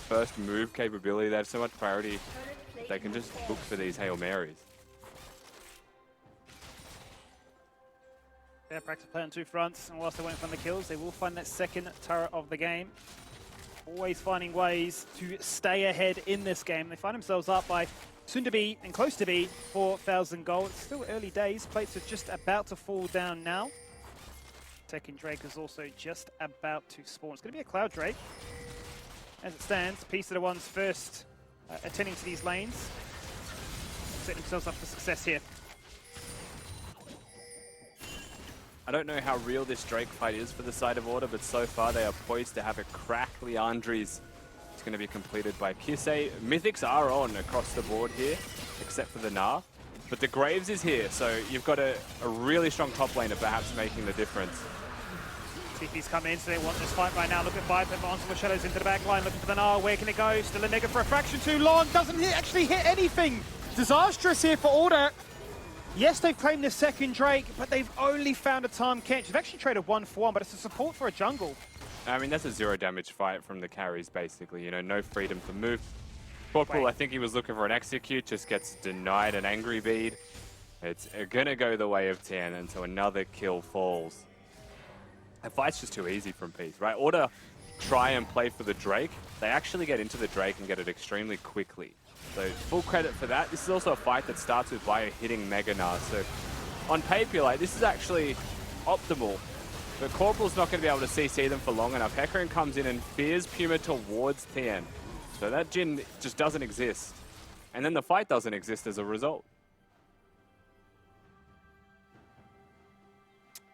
first move capability, they have so much priority, they can just look for these Hail Marys. They're practice play on 2 fronts, and whilst they won't find the kills, they will find that second turret of the game. Always finding ways to stay ahead in this game. They find themselves up by soon to be and close to be 4,000 gold. It's still early days. Plates are just about to fall down now. Second Drake is also just about to spawn. It's going to be a Cloud Drake. As it stands, Peace are the ones first attending to these lanes. Setting themselves up for success here. I don't know how real this Drake fight is for the side of Order, but so far they are poised to have a crack. Leandri's is going to be completed by Kisei. Mythics are on across the board here, except for the Gnar. But the Graves is here, so you've got a really strong top laner perhaps making the difference. TP's come in, so they want this fight right now. Look at Viper, onto the shadows into the back line, looking for the Gnar. Where can it go? Still a Mega for a fraction too long. Doesn't actually hit anything. Disastrous here for Order. Yes, they've claimed the second Drake, but they've only found a Tahm Kench. They've actually traded 1 for 1, but it's a support for a jungle. I mean, that's a 0 damage fight from the carries, basically. You know, no freedom for move. Corporal, I think he was looking for an execute, just gets denied an angry bead. It's gonna go the way of 10 until another kill falls. The fight's just too easy from Peace, right? Order try and play for the Drake. They actually get into the Drake and get it extremely quickly. So full credit for that. This is also a fight that starts with Bio hitting Mega Gnar. So on paper, like, this is actually optimal. But Corporal's not going to be able to CC them for long enough. Hecarim comes in and fears Puma towards Tien. So that Jhin just doesn't exist. And then the fight doesn't exist as a result.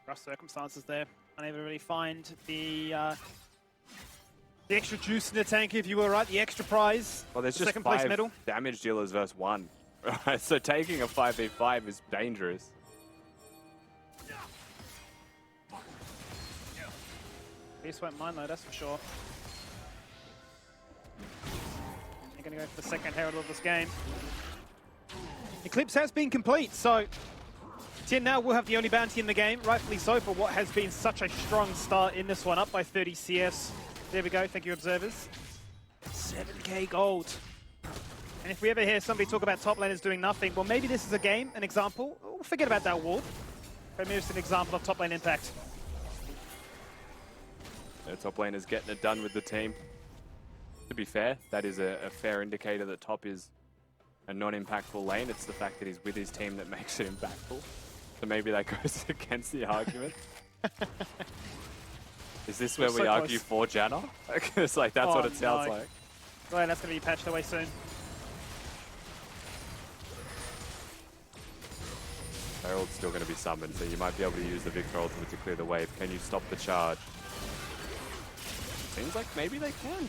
Rough circumstances there. Unable to really find the extra juice in the tank, if you were right, the extra prize. Well, there's just second place 5 medal. damage dealers versus 1. Right? So taking a 5v5 is dangerous. Peace won't mind though, that's for sure. They're going to go for the second Herald of this game. Eclipse has been complete, so Tien now will have the only bounty in the game, rightfully so, for what has been such a strong start in this one, up by 30 CS. There we go, thank you observers. 7k gold. And if we ever hear somebody talk about top laners doing nothing, well maybe this is a game, an example. Oh, forget about that ward. But maybe it's an example of top lane impact. Their top laner's getting it done with the team. To be fair, that is a fair indicator that top is a non-impactful lane. It's the fact that he's with his team that makes it impactful. So maybe that goes against the argument. Is this where we argue for Janna? It's like, that's what it sounds like. Well, that's going to be patched away soon. Herald's still going to be summoned, so you might be able to use the Victor ultimate to clear the wave. Can you stop the charge? Seems like maybe they can.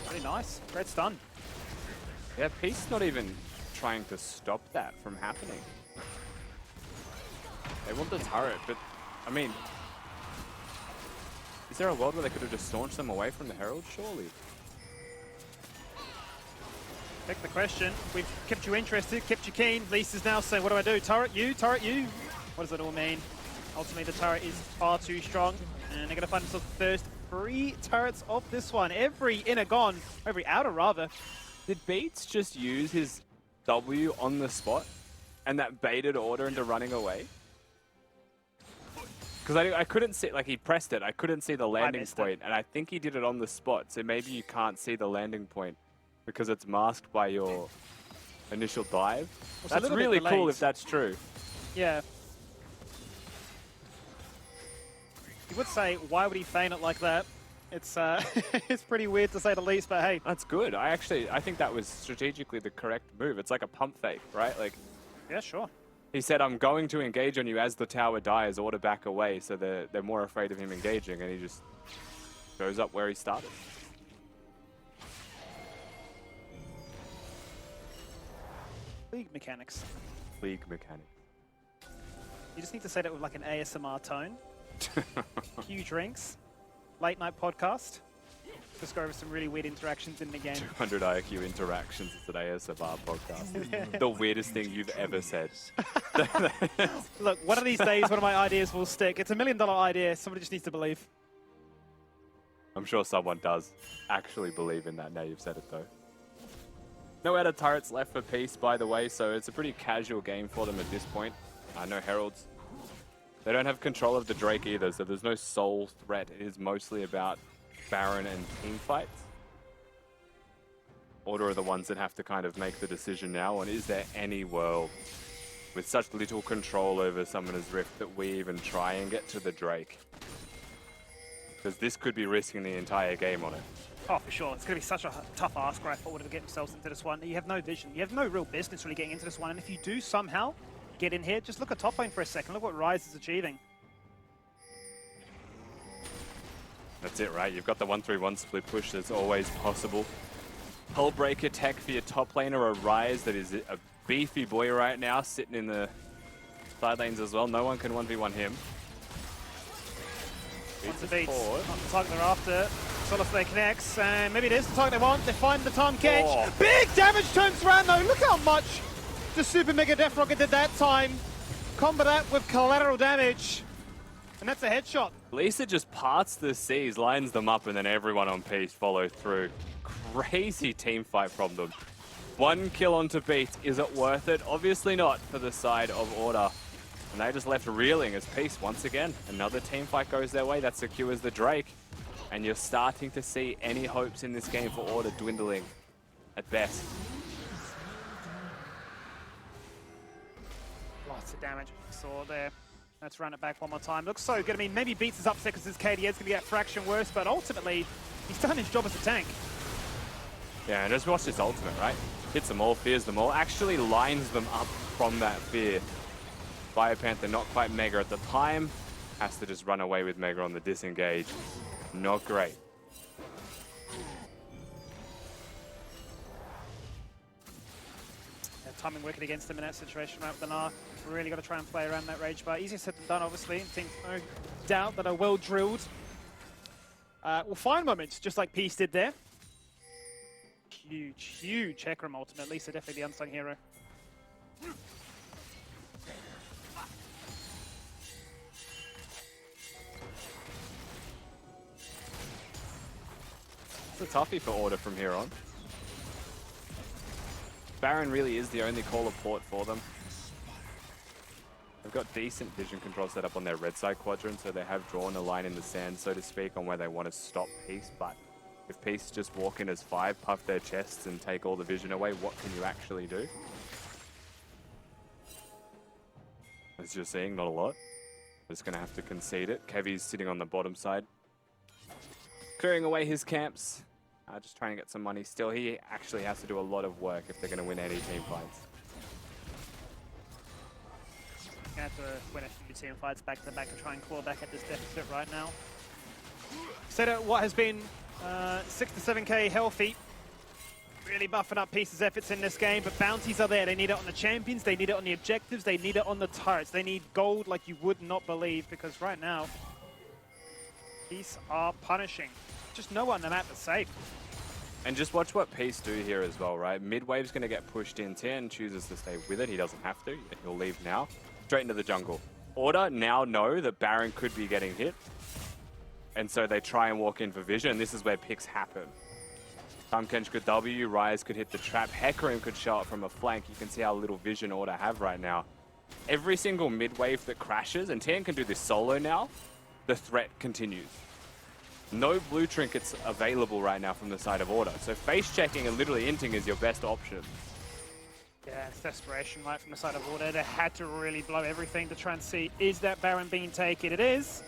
Pretty nice. Great stun. Yeah, Peace not even trying to stop that from happening. They want the turret, but I mean, is there a world where they could have just launched them away from the Herald? Surely. Pick the question. We've kept you interested, kept you keen. Lisa's now saying, what do I do? Turret you, turret you. What does it all mean? Ultimately, the turret is far too strong, and they're going to find themselves the first 3 turrets of this one. Every inner gone, every outer rather. Did Beats just use his W on the spot, and that baited Order into running away? Because I couldn't see, like he pressed it, I couldn't see the landing point, and I think he did it on the spot, so maybe you can't see the landing point because it's masked by your initial dive. Well, that's really cool if that's true. Yeah. You would say, why would he feign it like that? It's it's pretty weird to say the least, but hey. That's good. I think that was strategically the correct move. It's like a pump fake, right? Like, yeah, sure. He said, I'm going to engage on you as the tower dies, Order back away, so they're more afraid of him engaging, and he just goes up where he started. League mechanics. League mechanics. You just need to say that with like an ASMR tone. Few drinks. Late night podcast. Just go over some really weird interactions in the game. 200 IQ interactions is an ASMR podcast. The weirdest thing you've ever said. Look, one of these days, one of my ideas will stick. It's $1 million idea. Somebody just needs to believe. I'm sure someone does actually believe in that now you've said it, though. No outer turrets left for Peace, by the way, so it's a pretty casual game for them at this point. No Heralds. They don't have control of the Drake either, so there's no soul threat. It is mostly about Baron and team fights. Order are the ones that have to kind of make the decision now on, is there any world with such little control over Summoner's Rift that we even try and get to the Drake? Because this could be risking the entire game on it. Oh, for sure. It's going to be such a tough ask, right, for Order to get themselves into this one. You have no vision. You have no real business really getting into this one. And if you do somehow get in here, just look at top lane for a second. Look what Ryze is achieving. That's it, right? You've got the 1-3-1 split push that's always possible. Hullbreaker tech for your top laner, a Ryze that is a beefy boy right now, sitting in the side lanes as well. No one can 1v1 him. Not the target they're after. Soliflay connects, and maybe it is the target they want. They find the Tom Cage. Oh. Big damage turns around though. Look how much the Super Mega Death Rocket did that time. Combo that with collateral damage. And that's a headshot. Lisa just parts the seas, lines them up, and then everyone on Peace follows through. Crazy team fight from them. 1 kill onto Beats. Is it worth it? Obviously not for the side of Order. And they just left reeling as Peace, once again, another team fight goes their way. That secures the Drake. And you're starting to see any hopes in this game for Order dwindling at best. Lots of damage saw there. Let's run it back one more time. Looks so good. I mean, maybe Beats is upset because his KDA is going to be a fraction worse, but ultimately, he's done his job as a tank. Yeah, and just watch this ultimate, right? Hits them all, fears them all, actually lines them up from that fear. Biopanther not quite Mega at the time. Has to just run away with Mega on the disengage. Not great. Yeah, timing working against him in that situation right with the Gnar. Really got to try and play around that rage bar. Easier said than done, obviously. Teams no doubt that are well drilled. We'll find moments, just like Peace did there. Huge, huge Hecarim ultimately, so definitely the unsung hero. It's a toughie for Order from here on. Baron really is the only caller port for them. They've got decent vision control set up on their red side quadrant, so they have drawn a line in the sand, so to speak, on where they want to stop Peace. But if Peace just walk in as 5, puff their chests, and take all the vision away, what can you actually do? As you're seeing, not a lot. Just going to have to concede it. Kevy's sitting on the bottom side, clearing away his camps, just trying to get some money. Still, he actually has to do a lot of work if they're going to win any team fights. Gonna have to win a few team fights back to back to try and claw back at this deficit right now. Set at what has been 6 to 7k healthy. Really buffing up Peace's efforts in this game, but bounties are there. They need it on the champions, they need it on the objectives, they need it on the turrets. They need gold like you would not believe, because right now, Peace are punishing. Just no one on the map that's safe. And just watch what Peace do here as well, right? Mid-wave's going to get pushed in. Tien chooses to stay with it. He doesn't have to. He'll leave now. Straight into the jungle. Order now know that Baron could be getting hit. And so they try and walk in for vision. This is where picks happen. Tamkench could W, Rise could hit the trap. Hecarim could show up from a flank. You can see how little vision Order have right now. Every single mid-wave that crashes, and Tien can do this solo now, the threat continues. No blue trinkets available right now from the side of Order. So face checking and literally inting is your best option. Yeah, it's desperation right from the side of Order. They had to really blow everything to try and see, is that Baron being taken? It is.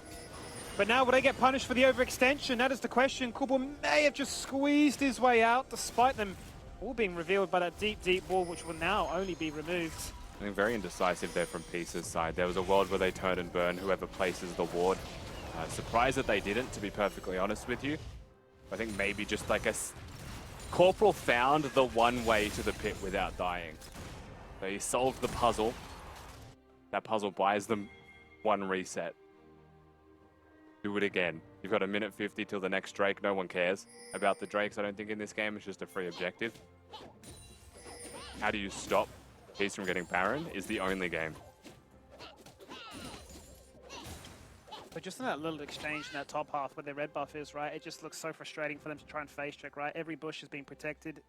But now will they get punished for the overextension? That is the question. Kubel may have just squeezed his way out, despite them all being revealed by that deep, deep wall, which will now only be removed. I think very indecisive there from Peace's side. There was a world where they turn and burn whoever places the ward. Surprised that they didn't, to be perfectly honest with you. I think maybe just like Corporal found the one way to the pit without dying. So he solved the puzzle. That puzzle buys them one reset. Do it again. You've got a minute 50 till the next Drake. No one cares about the Drakes, I don't think, in this game. It's just a free objective. How do you stop Peace from getting Baron is the only game. But just in that little exchange in that top half where their red buff is, right, it just looks so frustrating for them to try and face check, right? Every bush is being protected.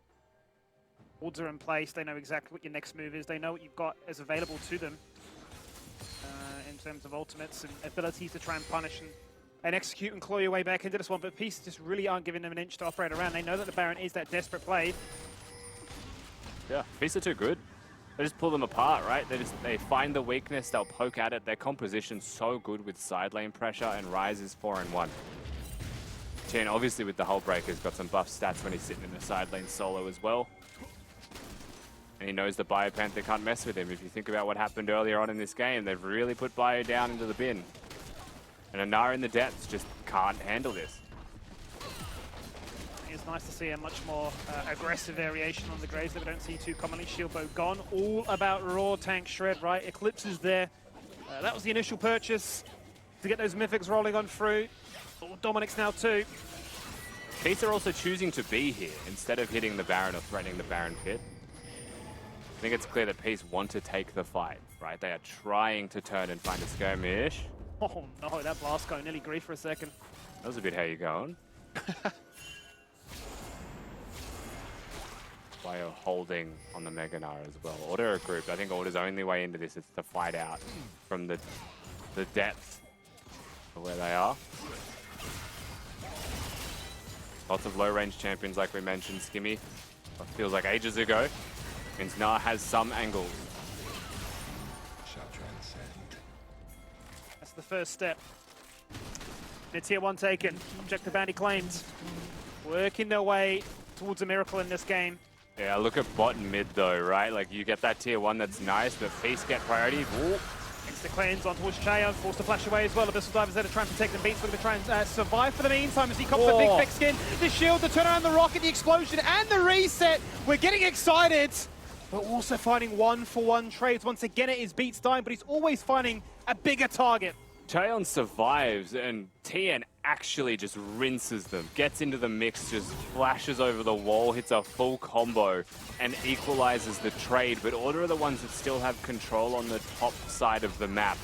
Wards are in place. They know exactly what your next move is. They know what you've got as available to them in terms of ultimates and abilities to try and punish and execute and claw your way back into this one. But Peace just really aren't giving them an inch to operate around. They know that the Baron is that desperate play. Yeah, Peace are too good. They just pull them apart, right? They find the weakness, they'll poke at it. Their composition's so good with side lane pressure, and Rise is 4-1. Tien, obviously with the Hull Breaker, has got some buff stats when he's sitting in the side lane solo as well. And he knows the Biopanther can't mess with him. If you think about what happened earlier on in this game, they've really put Bio down into the bin. And Anara in the depths just can't handle this. It's nice to see a much more aggressive variation on the Graves that we don't see too commonly. Shield bow gone. All about raw tank shred, right? Eclipse is there. That was the initial purchase to get those mythics rolling on through. Dominic's now too. Peace are also choosing to be here instead of hitting the Baron or threatening the Baron pit. I think it's clear that Peace want to take the fight, right? They are trying to turn and find a skirmish. Oh no, that blast guy nearly griefed for a second. That was a bit how you going. Bio holding on the Meganar as well. Order are grouped. I think Order's only way into this is to fight out from the depth of where they are. Lots of low-range champions like we mentioned. Skimmy, feels like ages ago. Means Nah has some angles. That's the first step. The tier 1 taken. Objective bounty claimed. Working their way towards a miracle in this game. Yeah, look at bot and mid though, right? Like you get that tier 1 that's nice, but Peace get priority. Ooh. Extra cleanse on towards Chaeyoung, forced to flash away as well. Abyssal Divers there to try and protect them. Beats looking to try and survive for the meantime as he comes the big thick skin. The shield, the turnaround, the rocket, the explosion, and the reset. We're getting excited, but also finding 1-for-1 trades. Once again, it is Beats dying, but he's always finding a bigger target. Chaeyoung survives, and Tien actually just rinses them. Gets into the mix, just flashes over the wall, hits a full combo, and equalizes the trade. But Order are the ones that still have control on the top side of the map.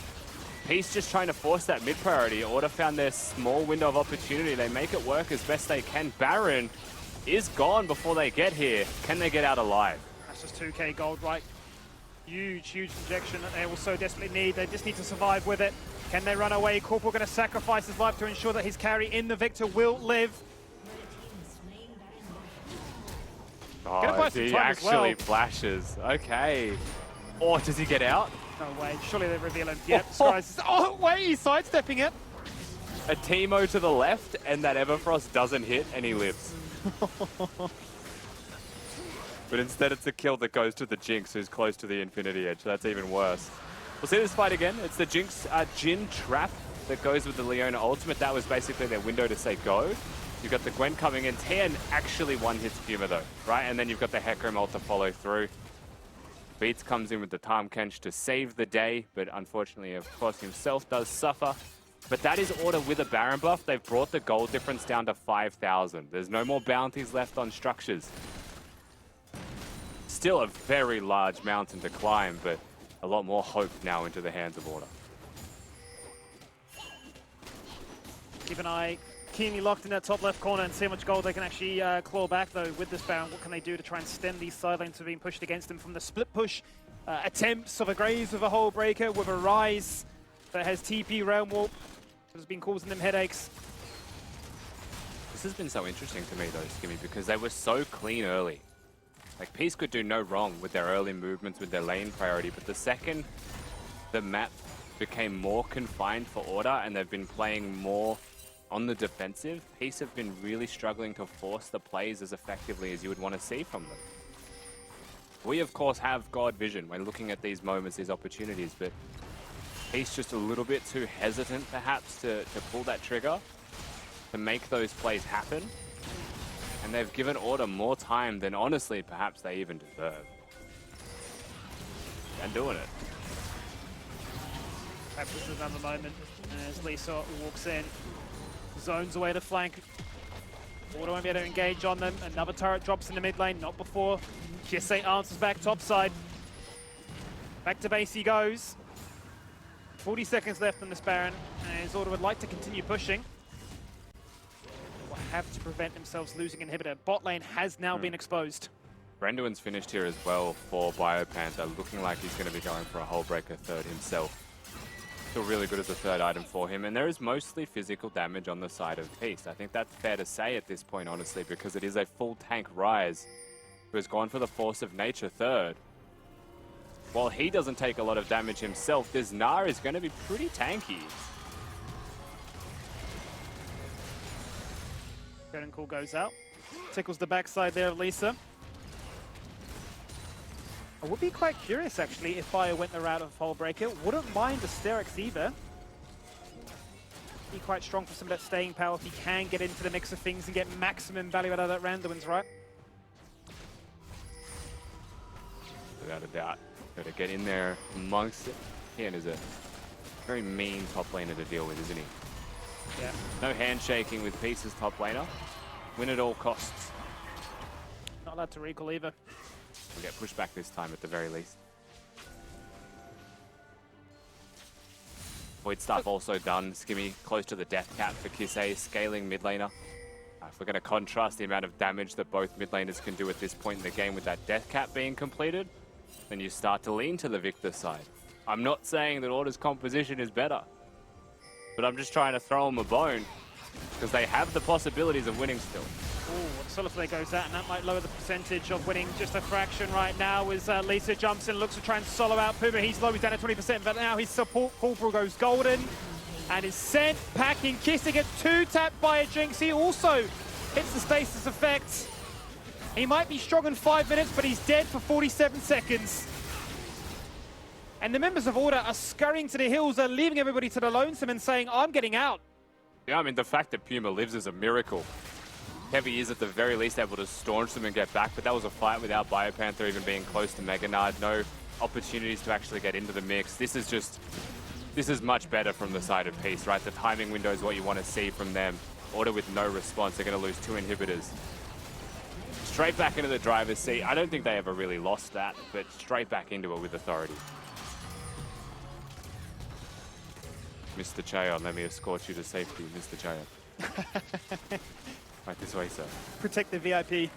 Peace just trying to force that mid priority. Order found their small window of opportunity. They make it work as best they can. Baron is gone before they get here. Can they get out alive? That's just 2k gold, right? Huge injection that they will so desperately need. They just need to survive with it. Can they run away? Corporal going to sacrifice his life to ensure that his carry in the Victor will live. Oh, he actually flashes. Okay. Or does he get out? No way. Surely they reveal him. Yep. Oh, wait, he's sidestepping it. A Teemo to the left, and that Everfrost doesn't hit, and he lives. But instead it's a kill that goes to the Jinx, who's close to the Infinity Edge. That's even worse. We'll see this fight again. It's the Jinx Jhin trap that goes with the Leona ultimate. That was basically their window to say go. You've got the Gwen coming in. Tan actually one hits Puma though, right? And then you've got the Hecarim ult to follow through. Beats comes in with the Tahm Kench to save the day, but unfortunately, of course, himself does suffer. But that is Order with a Baron buff. They've brought the gold difference down to 5,000. There's no more bounties left on structures. Still a very large mountain to climb, but a lot more hope now into the hands of Order. Keep an eye keenly locked in that top left corner and see how much gold they can actually claw back though with this Baron. What can they do to try and stem these sidelines that are being pushed against them from the split push attempts of a Graves with a Hole Breaker, with a Rise that has TP Realm Warp that has been causing them headaches. This has been so interesting to me though, Skimmy, because they were so clean early. Like, Peace could do no wrong with their early movements, with their lane priority, but the second the map became more confined for Order and they've been playing more on the defensive, Peace have been really struggling to force the plays as effectively as you would want to see from them. We, of course, have God vision when looking at these moments, these opportunities, but Peace just a little bit too hesitant, perhaps, to pull that trigger, to make those plays happen. And they've given Order more time than, honestly, perhaps they even deserve. And doing it. Perhaps this is another moment as Lisa walks in, zones away to flank. Order won't be able to engage on them. Another turret drops in the mid lane, not before. Kisei answers back topside. Back to base he goes. 40 seconds left on this Baron, as Order would like to continue pushing. Will have to prevent themselves losing inhibitor. Bot lane has now been exposed. Brenduin's finished here as well for Biopanther, looking like he's going to be going for a Hole Breaker third himself. Still really good as a third item for him, and there is mostly physical damage on the side of Peace. I think that's fair to say at this point, honestly, because it is a full tank Rise who has gone for the Force of Nature third. While he doesn't take a lot of damage himself, this Gnar is going to be pretty tanky. Curtain Call goes out. Tickles the backside there of Lisa. I would be quite curious, actually, if Bio went the route of Hole Breaker. Wouldn't mind the Asterix either. Be quite strong for some of that staying power if he can get into the mix of things and get maximum value out of that Randuin's, right? Without a doubt. Got to get in there amongst it. Ian is a very mean top laner to deal with, isn't he? Yeah. No handshaking with Peace's top laner. Win at all costs. Not allowed to recall either. We'll get pushed back this time at the very least. Void Staff also done. Skimmy close to the death cap for Kisei, scaling mid laner. If we're going to contrast the amount of damage that both mid laners can do at this point in the game with that death cap being completed, then you start to lean to the Victor side. I'm not saying that Order's composition is better, but I'm just trying to throw them a bone because they have the possibilities of winning still. Ooh, Soliflay goes out, and that might lower the percentage of winning just a fraction right now as Lisa jumps in, looks to try and solo out Puma. He's low, he's down at 20%, but now his support Corporal goes golden and is sent packing. Kisser gets two tapped by a Jinx. He also hits the stasis effect. He might be strong in 5 minutes, but he's dead for 47 seconds. And the members of Order are scurrying to the hills, are leaving everybody to the lonesome and saying, I'm getting out. Yeah, I mean, the fact that Puma lives is a miracle. Heavy is at the very least able to staunch them and get back, but that was a fight without Biopanther even being close to Mega Nard. No opportunities to actually get into the mix. This is much better from the side of Peace, right? The timing window is what you want to see from them. Order with no response, they're going to lose 2 inhibitors. Straight back into the driver's seat. I don't think they ever really lost that, but straight back into it with authority. Mr. Chayon, let me escort you to safety, Mr. Chayon. Right this way, sir. Protect the VIP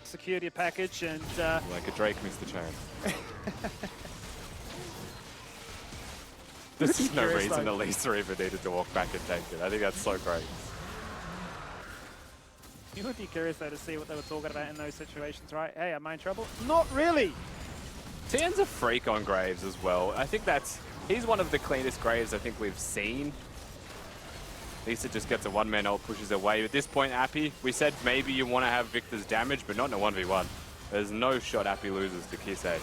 security package and... Like a Drake, Mr. Chayon. There's no curious, reason though. Elisa even needed to walk back and take it. I think that's so great. You would be curious though to see what they were talking about in those situations, right? Hey, am I in trouble? Not really. Tien's a freak on Graves as well. I think he's one of the cleanest Graves I think we've seen. Lisa just gets a one-man ult, pushes away. At this point, Appy, we said maybe you want to have Victor's damage, but not in a 1v1. There's no shot Appy loses to Kisei. And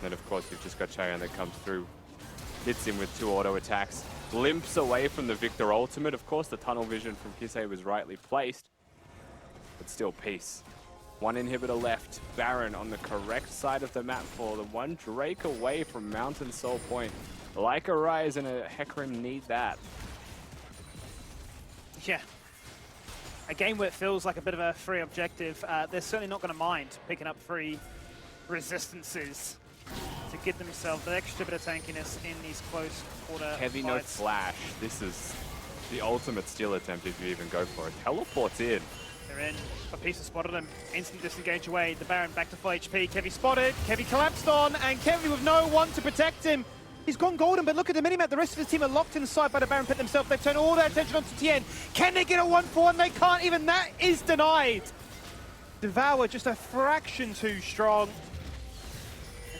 then, of course, you've just got Chaeyoung that comes through, hits him with 2 auto attacks, limps away from the Victor ultimate. Of course, the tunnel vision from Kisei was rightly placed, but still peace. 1 inhibitor left. Baron on the correct side of the map for the 1 Drake away from Mountain Soul Point. Like a Rise and a Hecarim need that. Yeah. A game where it feels like a bit of a free objective. They're certainly not going to mind picking up free resistances to give themselves that extra bit of tankiness in these close quarter Heavy fights. no flash. This is the ultimate steal attempt if you even go for it. Teleports in. They're in. A piece has spotted him. Instant disengage away. The Baron back to full HP. Kevy spotted. Kevy collapsed on, and Kevy with no one to protect him. He's gone golden, but look at the minimap. The rest of his team are locked inside by the Baron Pit themselves. They've turned all their attention onto Tien. Can they get a 1-4? They can't. Even that is denied. Devour just a fraction too strong.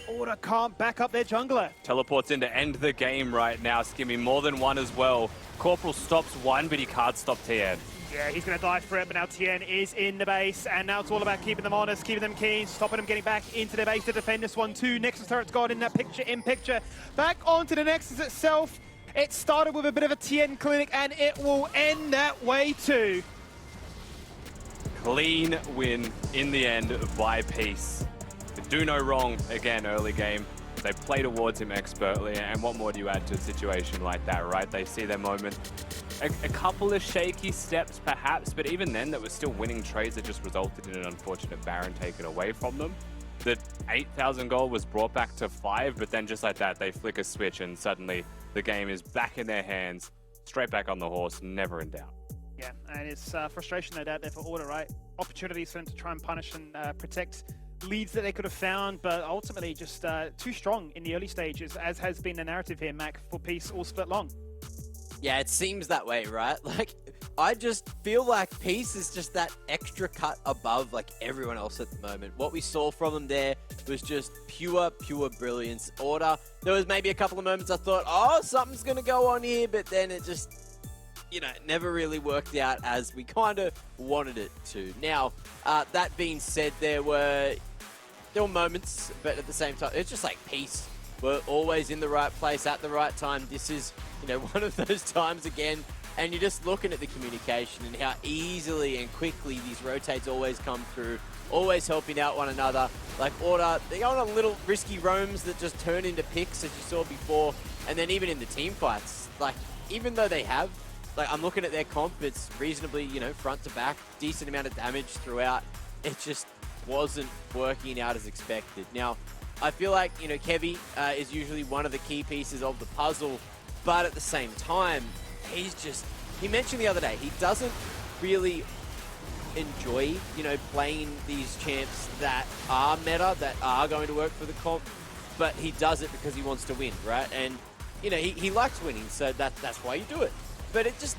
Order can't back up their jungler. Teleports in to end the game right now. Skimmy more than 1 as well. Corporal stops 1, but he can't stop Tien. Yeah, he's going to die for it, but now Tien is in the base, and now it's all about keeping them honest, keeping them keen, stopping them getting back into their base to defend this one too. Nexus turret's gone in that picture. Back onto the Nexus itself. It started with a bit of a Tien clinic, and it will end that way too. Clean win in the end by Peace. Do no wrong again early game. They play towards him expertly, and what more do you add to a situation like that, right? They see their moment. A couple of shaky steps perhaps, but even then that was still winning trades that just resulted in an unfortunate Baron taken away from them. The 8,000 gold was brought back to 5, but then just like that, they flick a switch and suddenly the game is back in their hands, straight back on the horse, never in doubt. Yeah, and it's frustration, no doubt, there for Order, right? Opportunities for them to try and punish and protect leads that they could have found, but ultimately just too strong in the early stages, as has been the narrative here, Mac, for Peace all split long. Yeah, it seems that way, right? Like, I just feel like Peace is just that extra cut above like everyone else at the moment. What we saw from them there was just pure brilliance. Order, there was maybe a couple of moments I thought, oh, something's going to go on here, but then it just, you know, never really worked out as we kind of wanted it to. Now, that being said, there were moments, but at the same time, it's just like Peace were always in the right place at the right time. This is, you know, one of those times again, and you're just looking at the communication and how easily and quickly these rotates always come through, always helping out one another. Like Order, they go on little risky roams that just turn into picks, as you saw before, and then even in the team fights, like, even though they have, like, I'm looking at their comp, it's reasonably, you know, front to back, decent amount of damage throughout. It just wasn't working out as expected. Now, I feel like, you know, Kevy is usually one of the key pieces of the puzzle, but at the same time, he mentioned the other day, he doesn't really enjoy, you know, playing these champs that are meta, that are going to work for the comp, but he does it because he wants to win, right? And, you know, he likes winning, so that's why you do it. But it just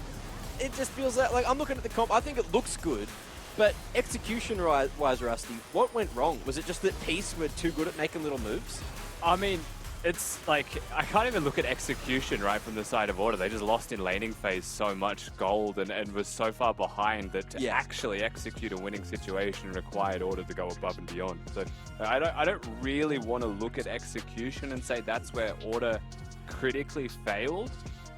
feels like I'm looking at the comp, I think it looks good, but execution-wise, Rusty, what went wrong? Was it just that Peace were too good at making little moves? I mean, it's like, I can't even look at execution right from the side of Order. They just lost in laning phase so much gold and was so far behind that to actually execute a winning situation required Order to go above and beyond. So I don't really want to look at execution and say that's where Order critically failed.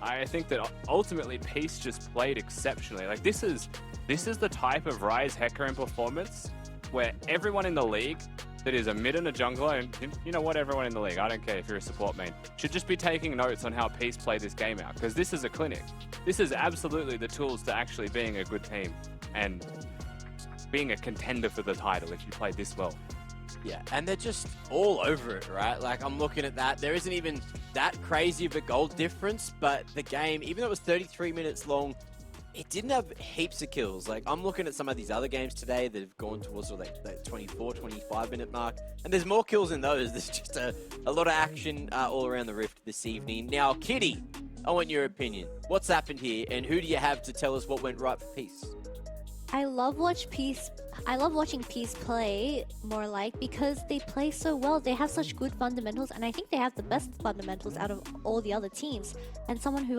I think that ultimately Peace just played exceptionally. Like, this is the type of Rise Hecarim performance where everyone in the league that is a mid and a jungler, and you know what, everyone in the league, I don't care if you're a support main, should just be taking notes on how Peace played this game out, because this is a clinic. This is absolutely the tools to actually being a good team and being a contender for the title if you play this well. Yeah, and they're just all over it, right? Like, I'm looking at that. There isn't even that crazy of a gold difference, but the game, even though it was 33 minutes long, it didn't have heaps of kills. Like, I'm looking at some of these other games today that have gone towards that 24, 25-minute mark, and there's more kills in those. There's just a lot of action all around the Rift this evening. Now, Kitty, I want your opinion. What's happened here, and who do you have to tell us what went right for Peace? I love watching Peace play, more like, because they play so well. They have such good fundamentals, and I think they have the best fundamentals out of all the other teams. And someone who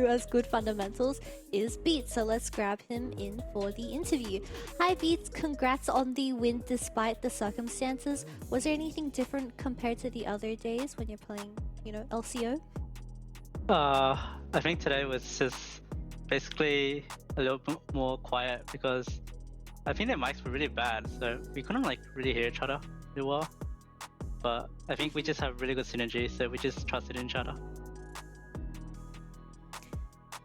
has good fundamentals is Beats, so let's grab him in for the interview. Hi Beats, congrats on the win despite the circumstances. Was there anything different compared to the other days when you're playing, LCO? I think today was just basically a little bit more quiet because I think their mics were really bad, so we couldn't really hear each other really well. But I think we just have really good synergy, so we just trusted in each other.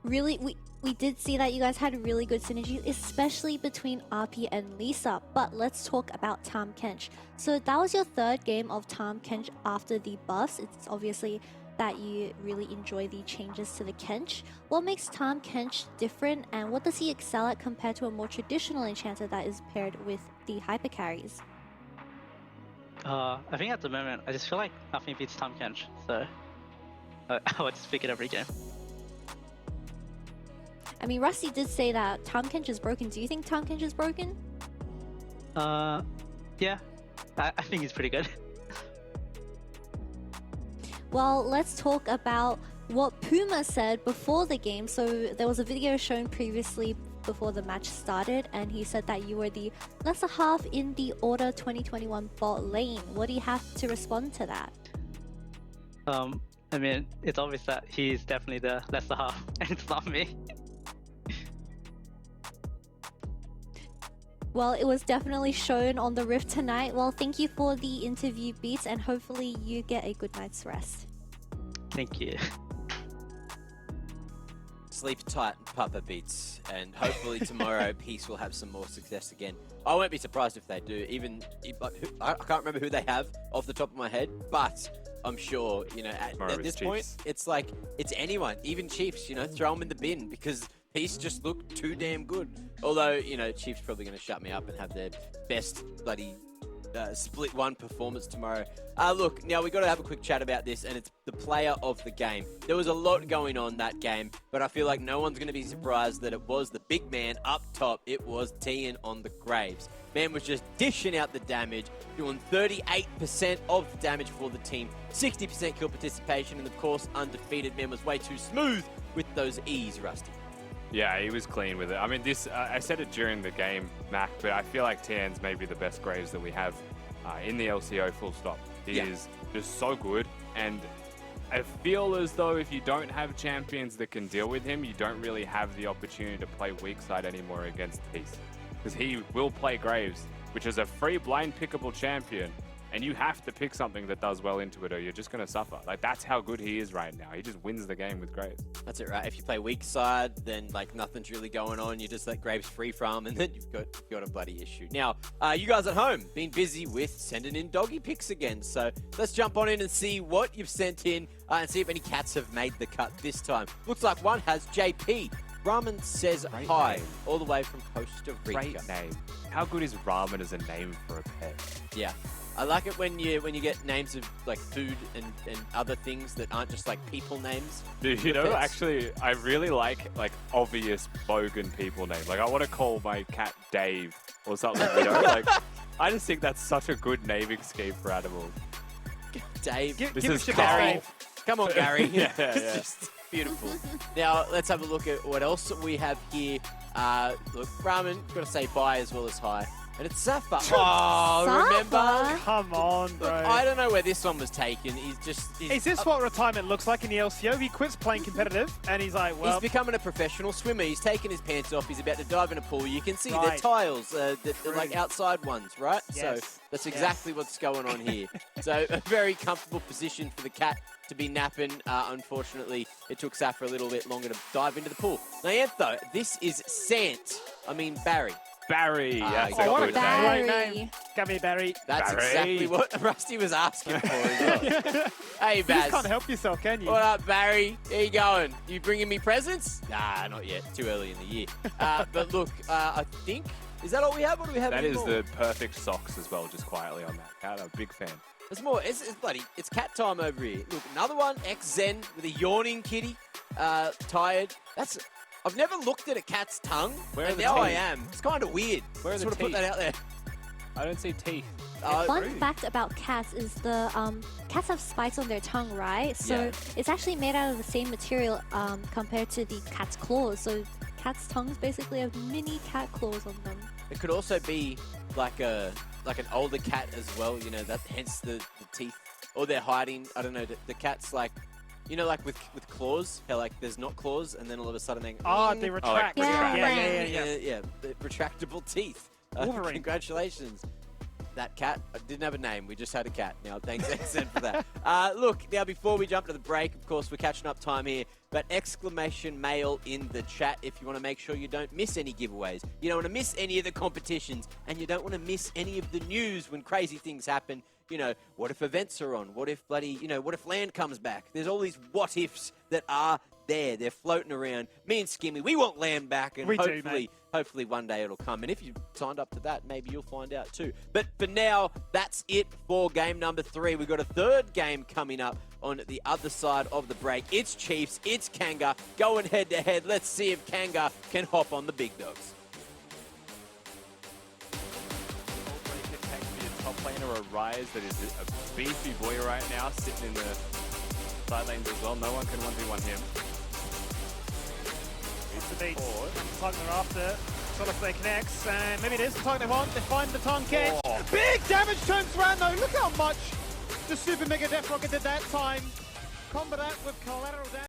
Really, we did see that you guys had really good synergy, especially between RP and Lisa. But let's talk about Tahm Kench. So that was your third game of Tahm Kench after the buffs. It's obviously that you really enjoy the changes to the Kench. What makes Tahm Kench different, and what does he excel at compared to a more traditional enchanter that is paired with the hyper carries? I think at the moment, I just feel like nothing beats Tahm Kench, so I would just pick it every game. I mean, Rusty did say that Tahm Kench is broken. Do you think Tahm Kench is broken? Yeah, I think he's pretty good. Well, let's talk about what Puma said before the game. So there was a video shown previously before the match started, and he said that you were the lesser half in the Order 2021 bot lane. What do you have to respond to that? I mean, it's obvious that he's definitely the lesser half, and it's not me. Well, it was definitely shown on the Rift tonight. Well, thank you for the interview, Beats, and hopefully you get a good night's rest. Thank you. Sleep tight, Papa Beats, and hopefully tomorrow Peace will have some more success again. I won't be surprised if they do. I can't remember who they have off the top of my head, but I'm sure, at this point, it's like, it's anyone, even Chiefs, throw them in the bin because Peace just looked too damn good. Although, Chiefs probably going to shut me up and have their best bloody split one performance tomorrow. Look, now we got to have a quick chat about this, and it's the player of the game. There was a lot going on that game, but I feel like no one's going to be surprised that it was the big man up top. It was Tian on the Graves. Man was just dishing out the damage, doing 38% of the damage for the team, 60% kill participation, and of course, undefeated. Man was way too smooth with those E's, Rusty. Yeah, he was clean with it. I mean, I said it during the game, Mac, but I feel like Tian's maybe the best Graves that we have in the LCO, full stop. He is just so good, and I feel as though if you don't have champions that can deal with him, you don't really have the opportunity to play weak side anymore against Peace. Because he will play Graves, which is a free blind pickable champion, and you have to pick something that does well into it or you're just going to suffer. Like, that's how good he is right now. He just wins the game with Graves. That's it, right? If you play weak side, then nothing's really going on. You just let Graves free from, and then you've got a bloody issue. Now, you guys at home been busy with sending in doggy pics again. So let's jump on in and see what you've sent in and see if any cats have made the cut this time. Looks like one has JP. Ramen says Great hi, name. all the way from Costa Rica. Great name. How good is ramen as a name for a pet? Yeah. I like it when you get names of food and other things that aren't just people names. Dude, pets. actually, I really like obvious bogan people names. I want to call my cat Dave or something. I just think that's such a good naming scheme for animals. Dave, This give is it your Gary. best. Come on, Gary. Yeah, It's yeah. just beautiful. Now let's have a look at what else we have here. Look, Ramen, got to say bye as well as hi. And it's Safa. Oh, remember? Come on, Look, bro. I don't know where this one was taken. He's Is this what retirement looks like in the LCO? He quits playing competitive, and he's like, well... He's becoming a professional swimmer. He's taken his pants off. He's about to dive in a pool. You can see they're Right. tiles, they're outside ones, right? Yes. So that's exactly what's going on here. So a very comfortable position for the cat to be napping. Unfortunately, it took Safa a little bit longer to dive into the pool. Now, Antho, this is Barry. Barry. Ah, That's oh, a what a good Barry. name. Great name. Come here, Barry. That's Barry. exactly what Rusty was asking for as well. Hey, You just can't Baz. help yourself, can you? What up, Barry? How you going? You bringing me presents? Nah, not yet. Too early in the year. But look, I think, is that all we have? Or do we have That any is more? the perfect socks as well, just quietly on that cat. I'm a big fan. There's more. It's bloody. It's cat time over here. Look, another one. X-Zen with a yawning kitty. Tired. That's. I've never looked at a cat's tongue, Where are and the now I teeth? am. It's kind of weird. Where are Just the want to put teeth? that out there. I don't see teeth. Fun Rude. fact about cats is the cats have spikes on their tongue, right? So Yeah. it's actually made out of the same material compared to the cat's claws. So cats' tongues basically have mini cat claws on them. It could also be like an older cat as well. You know that. Hence the teeth. Or they're hiding. I don't know. The cat's like. You know, like with claws, how like there's not claws, and then all of a sudden they They retract. Yeah. yeah, the retractable teeth. Wolverine. Congratulations. That cat didn't have a name. We just had a cat. Now, thanks, Xen, for that. Look, now before we jump to the break, of course, we're catching up time here, but exclamation mail in the chat if you want to make sure you don't miss any giveaways. You don't want to miss any of the competitions, and you don't want to miss any of the news when crazy things happen. You know, what if events are on? What if what if land comes back? There's all these what ifs that are there. They're floating around. Me and Skimmy, we want land back, and We do, mate. hopefully one day it'll come. And if you signed up to that, maybe you'll find out too. But for now, that's it for game number 3. We've got a third game coming up on the other side of the break. It's Chiefs, it's Kanga, going head to head. Let's see if Kanga can hop on the big dogs. Top laner Arise, that is a beefy boy right now, sitting in the side lanes as well. No one can 1v1 him. It's the beat. Target they're after. Soliflay connects, and maybe it is the target they want. They find the target. Big damage turns around though. Look how much the Super Mega Death Rocket did that time. Combo that with collateral damage.